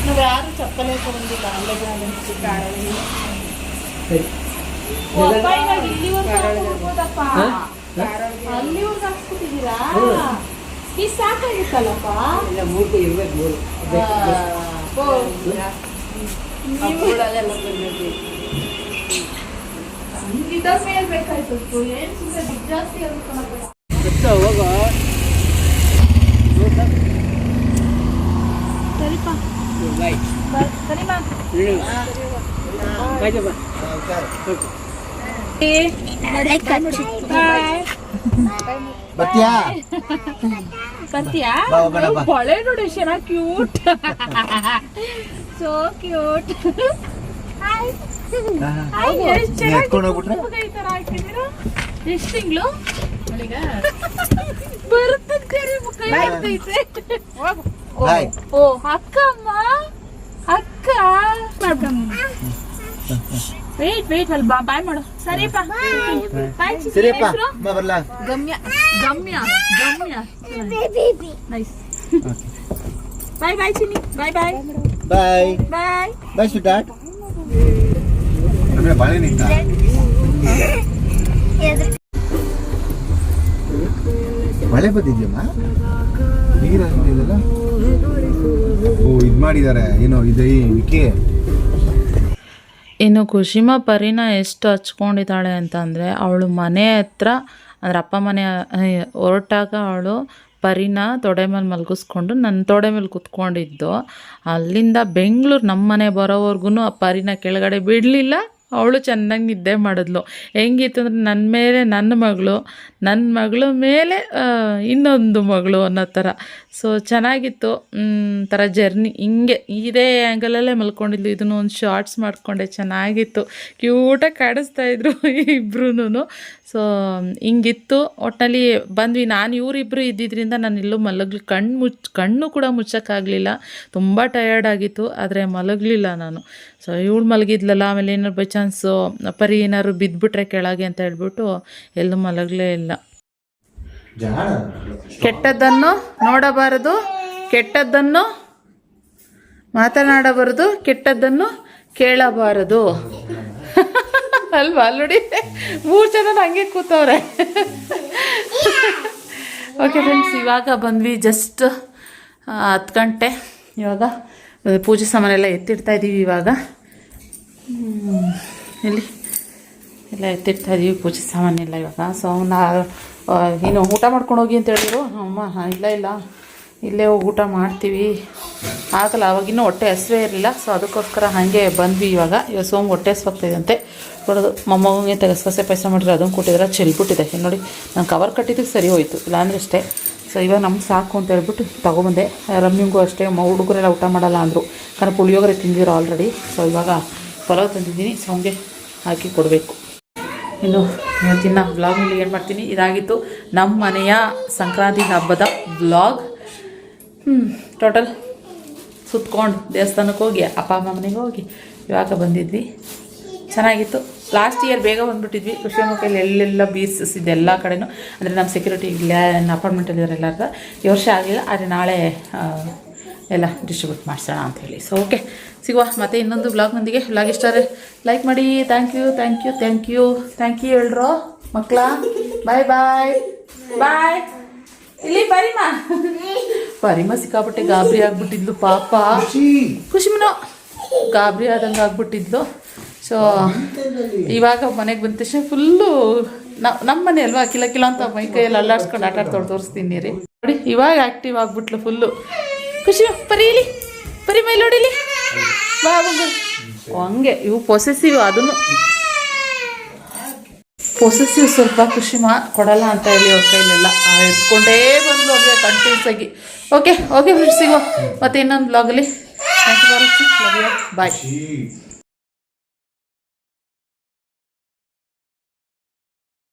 ನಾವು ಯಾರು ಚಪ್ಪಲಿ ಹಾಕೊಂಡಿಲ್ಲ, ಅಲ್ಲೇ ಇಲ್ಲಿವರೆಗೂ ಅಲ್ಲಿವರೆಗೂ ಹಾಕ್ಬಿಟ್ಟಿದ್ದೀರಾ? ಈ ಸಾಕಾಗಿತ್ತಲ್ಲಪ್ಪ. ಇಲ್ಲ, 3 ಕೈ ಇರ್ಬೇಕು, 3. ಇದನ್ನೇ ಹೇಳ್ಬೇಕಾಯ್ತು. ಏನ್ ಸುಮ್ಮನೆ ದುಡ್ಡು ಜಾಸ್ತಿ ಹೇಳ್ಬೇಕಲ್ಲ. ಹೋಗೋ ಸರಿಪ್ಪ, ಬಾಯ್. ಸರಿಮಾ. ಬಾಯ್ ಜಪ್ಪ. ಬರ್ತೀಯಾ? ಬರ್ತೀಯಾ? ಬಾ, ಬಾ, ಬಾ. ಬಳೆ ನೋಡಿ ಚೆನ್ನಾಗಿ ಕ್ಯೂಟ್, ಸೋ ಕ್ಯೂಟ್. ಎತ್ಕೊಂಡು ಹೋಗ್ಬಿಟ್ರೆ ಎಷ್ಟು ತಿಂಗಳು ಬರ್ತೈತೆ? ಬಾಯ್. ಓ ಅಕ್ಕ, ಅಮ್ಮ ಅಕ್ಕ. ವೇಟ್ ಅಲ್ಲಿ ಬಾಯ್ ಮಾಡು. ಸರಿಪ್ಪ, ಬಾಯ್. ಸರಿಯಪ್ಪ, ಬರ್ಲಾ? ಗಮ್ಯ ಗಮ್ಯ ಗಮ್ಯ. ನೈಸ್. ಬಾಯ್ ಬಾಯ್ ಚಿನ್ನಿ. ಬಾಯ್ ಬಾಯ್ ಬಾಯ್ ಬಾಯ್ ಬಾಯ್ ಸುಟಾಟ್. ಬಾಳೆ ನಿಂತ ಮಳೆ ಬಂದಿದ್ಯಮ್ಮ, ನೀರ ಇದೆಲ್ಲ. ಓ, ಇದು ಮಾಡಿದ್ದಾರೆ ಏನೋ, ಇದು ವಿಕೆ. ಇನ್ನು ಕುಶಿಮಾ ಪರಿನ ಎಷ್ಟು ಹಚ್ಕೊಂಡಿದ್ದಾಳೆ ಅಂತಂದರೆ, ಅವಳು ಮನೆ ಹತ್ರ ಅಂದರೆ ಅಪ್ಪ ಮನೆ ಹೊರಟಾಗ ಅವಳು ಪರಿನ ತೊಡೆ ಮೇಲೆ ಮಲಗಿಸ್ಕೊಂಡು ನನ್ನ ತೊಡೆ ಮೇಲೆ ಕೂತ್ಕೊಂಡಿದ್ದು. ಅಲ್ಲಿಂದ ಬೆಂಗಳೂರು ನಮ್ಮ ಮನೆ ಬರೋವರೆಗೂ ಆ ಪರಿನ ಕೆಳಗಡೆ ಬಿಡಲಿಲ್ಲ. ಅವಳು ಚೆನ್ನಾಗಿ ನಿದ್ದೆ ಮಾಡಿದ್ಲು. ಹೆಂಗಿತ್ತು ಅಂದರೆ ನನ್ನ ಮಗಳು ಮೇಲೆ ಇನ್ನೊಂದು ಮಗಳು ಅನ್ನೋ ಥರ. ಸೊ ಚೆನ್ನಾಗಿತ್ತು. ಥರ ಜರ್ನಿ ಹಿಂಗೆ ಇದೇ ಆ್ಯಂಗಲಲ್ಲೇ ಮಲ್ಕೊಂಡಿದ್ಲು. ಇದನ್ನು ಒಂದು ಶಾರ್ಟ್ಸ್ ಮಾಡಿಕೊಂಡೆ, ಚೆನ್ನಾಗಿತ್ತು. ಕ್ಯೂಟಾಗಿ ಕಾಣಿಸ್ತಾಯಿದ್ರು ಇಬ್ರೂ. ಸೊ ಹಿಂಗಿತ್ತು. ಒಟ್ಟಿನಲ್ಲಿ ಬಂದ್ವಿ. ನಾನು ಇವರಿಬ್ಬರು ಇದ್ದಿದ್ದರಿಂದ ನಾನು ಎಲ್ಲೂ ಕಣ್ಣು ಕೂಡ ಮುಚ್ಚೋಕ್ಕಾಗಲಿಲ್ಲ. ತುಂಬ ಟಯರ್ಡ್ ಆಗಿತ್ತು, ಆದರೆ ಮಲಗಲಿಲ್ಲ ನಾನು. ಸೊ ಇವಳು ಮಲಗಿದ್ಲಲ್ಲ, ಆಮೇಲೆ ಏನಾರು ಬೈ ಚಾನ್ಸು ಪರಿ ಏನಾದ್ರು ಬಿದ್ದುಬಿಟ್ರೆ ಕೆಳಗೆ ಅಂತ ಹೇಳ್ಬಿಟ್ಟು ಎಲ್ಲೂ ಮಲಗಲೇ ಇಲ್ಲ. ಕೆಟ್ಟದ್ದನ್ನು ನೋಡಬಾರದು, ಕೆಟ್ಟದ್ದನ್ನು ಮಾತನಾಡಬಾರದು, ಕೆಟ್ಟದ್ದನ್ನು ಕೇಳಬಾರದು ಅಲ್ವಾ? ನೋಡಿ 3 ಜನ ಹಂಗೆ ಕೂತವ್ರೆ. ಓಕೆ ಫ್ರೆಂಡ್ಸ್, ಇವಾಗ ಬಂದ್ವಿ. ಜಸ್ಟ್ 10 ಗಂಟೆ. ಇವಾಗ ಪೂಜೆ ಸಾಮಾನೆಲ್ಲ ಎತ್ತಿಡ್ತಾ ಇದ್ದೀವಿ. ಇವಾಗ ಇಲ್ಲಿ ಎಲ್ಲ ಎತ್ತಿಡ್ತಾ ಇದ್ದೀವಿ ಪೂಜೆ ಸಾಮಾನೆಲ್ಲ ಇವಾಗ. ಸೊ ಏನು ಊಟ ಮಾಡ್ಕೊಂಡು ಹೋಗಿ ಅಂತ ಹೇಳಿದ್ರು ಅಮ್ಮ. ಇಲ್ಲ ಇಲ್ಲೇ ಹೋಗಿ ಊಟ ಮಾಡ್ತೀವಿ. ಆಗಲ್ಲ, ಅವಾಗಿನ್ನೂ ಹೊಟ್ಟೆ ಹಸಿವೇ ಇರಲಿಲ್ಲ. ಸೊ ಅದಕ್ಕೋಸ್ಕರ ಹಾಗೆ ಬಂದ್ವಿ. ಇವಾಗ ಸೋಮ್ ಹೊಟ್ಟೆ ಹಸ್ವಾಗ್ತಾಯಿದಂತೆ ನೋಡೋದು. ಮೊಮ್ಮಗಂಗೆ ಗಸಗಸೆ ಪಾಯಸ ಮಾಡಿದ್ರೆ ಅದನ್ನು ಕೊಟ್ಟಿದ್ರೆ ಚೆಲ್ಬಿಟ್ಟಿದೆ. ಇಲ್ಲಿ ನೋಡಿ, ನಾನು ಕವರ್ ಕಟ್ಟಿದ್ದಕ್ಕೆ ಸರಿ ಹೋಯ್ತು, ಇಲ್ಲಾಂದ್ರೆ ಅಷ್ಟೇ. ಸೊ ಇವಾಗ ನಮ್ಗೆ ಸಾಕು ಅಂತ ಹೇಳ್ಬಿಟ್ಟು ತೊಗೊಬಂದೆ. ರಮ್ಯಂಗೂ ಅಷ್ಟೇ, ಹುಡುಗರೆಲ್ಲ ಊಟ ಮಾಡಲ್ಲ ಅಂದರು, കാരണം ಪುಳಿಯೋಗರೆ ತಿಂದಿರೋ ಆಲ್ರೆಡಿ. ಸೊ ಇವಾಗ ಪಲಾವ್ ತಂದಿದ್ದೀನಿ, ಸೋಮ್ಗೆ ಹಾಕಿ ಕೊಡಬೇಕು. ಇನ್ನು ಇವತ್ತಿನ ವ್ಲಾಗ್ನಲ್ಲಿ ಏನು ಮಾಡ್ತೀನಿ, ಇದಾಗಿತ್ತು ನಮ್ಮ ಮನೆಯ ಸಂಕ್ರಾಂತಿ ಹಬ್ಬದ ವ್ಲಾಗ್. ಟೋಟಲ್ ಸುತ್ಕೊಂಡು ದೇವಸ್ಥಾನಕ್ಕೆ ಹೋಗಿ ಅಪ್ಪ ಅಮ್ಮ ಮನೆಗೆ ಹೋಗಿ ಇವಾಗ ಬಂದಿದ್ವಿ. ಚೆನ್ನಾಗಿತ್ತು. ಲಾಸ್ಟ್ ಇಯರ್ ಬೇಗ ಬಂದುಬಿಟ್ಟಿದ್ವಿ. ಕೃಷ್ಣಮುಖಲ್ಲಿ ಎಲ್ಲೆಲ್ಲ ಬೀಸಿಸಿದ್ದೆ ಎಲ್ಲ ಕಡೆನೂ. ಅಂದರೆ ನಮ್ಮ ಸೆಕ್ಯೂರಿಟಿ ಇಲ್ಲ, ನನ್ನ ಅಪಾರ್ಟ್ಮೆಂಟಲ್ಲಿದ್ದಾರೆ ಎಲ್ಲಾರ್ದು. ಈ ವರ್ಷ ಆಗಲಿಲ್ಲ, ಆದರೆ ನಾಳೆ ಎಲ್ಲ ಡಿಸ್ಟ್ರಿಬ್ಯೂಟ್ ಮಾಡಿಸೋಣ ಅಂಥೇಳಿ. ಸೊ ಓಕೆ, ಸಿಗುವ ಮತ್ತೆ ಇನ್ನೊಂದು ವ್ಲಾಗ್ನೊಂದಿಗೆ. ವ್ಲಾಗ್ ಇಷ್ಟ ಆದರೆ ಲೈಕ್ ಮಾಡಿ. Thank you thank you thank you thank you ಹೇಳ್ರು ಮಕ್ಕಳ. ಬಾಯ್ ಬಾಯ್ ಬಾಯ್. ಇಲ್ಲಿ ಪರಿಮ ಸಿಕ್ಕಾಪಟ್ಟೆ ಗಾಬರಿ ಆಗ್ಬಿಟ್ಟಿದ್ಲು ಪಾಪ. ಖುಷಿಮನು ಗಾಬರಿ ಆದಂಗೆ ಆಗ್ಬಿಟ್ಟಿದ್ಲು. ಸೊ ಇವಾಗ ಮನೆಗೆ ಬಂದ ತಕ್ಷಣ ಫುಲ್ಲು ನಮ್ಮ ಮನೆ ಅಲ್ವಾ, ಕಿಲ ಕಿಲ ಅಂತ ಮೈ ಕೈಯಲ್ಲಿ ಅಲ್ಲಾಡ್ಸ್ಕೊಂಡು ಆಟ ಆಡ್ತೊಡು ತೋರಿಸ್ತೀನಿ ರೀ. ನೋಡಿ ಇವಾಗ ಆ್ಯಕ್ಟಿವ್ ಆಗ್ಬಿಟ್ಲು ಫುಲ್ಲು. ಖುಷಿ ಪರಿ ಇಲ್ಲಿ, ಪರಿ ಮೈ ನೋಡಿಲಿ ಬಾ ಬಂದು. ಹಂಗೆ ಇವು ಪೊಸೆಸಿವ್, ಅದನ್ನು ಪೊಸೆಸಿವ್ ಸ್ವಲ್ಪ. ಖುಷಿ ಕೊಡಲ್ಲ ಅಂತ ಹೇಳಿ ಅವ್ರ ಕೈಲೆಲ್ಲ ಎತ್ಕೊಂಡೇ ಬಂದು ಅವ್ರಿಗೆ ಕಂಟಿನ್ಯೂಸ್ ಆಗಿ. ಓಕೆ ಓಕೆ ಫ್ರೆಂಡ್ಸ್, ಸಿಗುವ ಮತ್ತೆ ಇನ್ನೊಂದು ಬ್ಲಾಗಲ್ಲಿ. Thank you for watching. Love you, bye.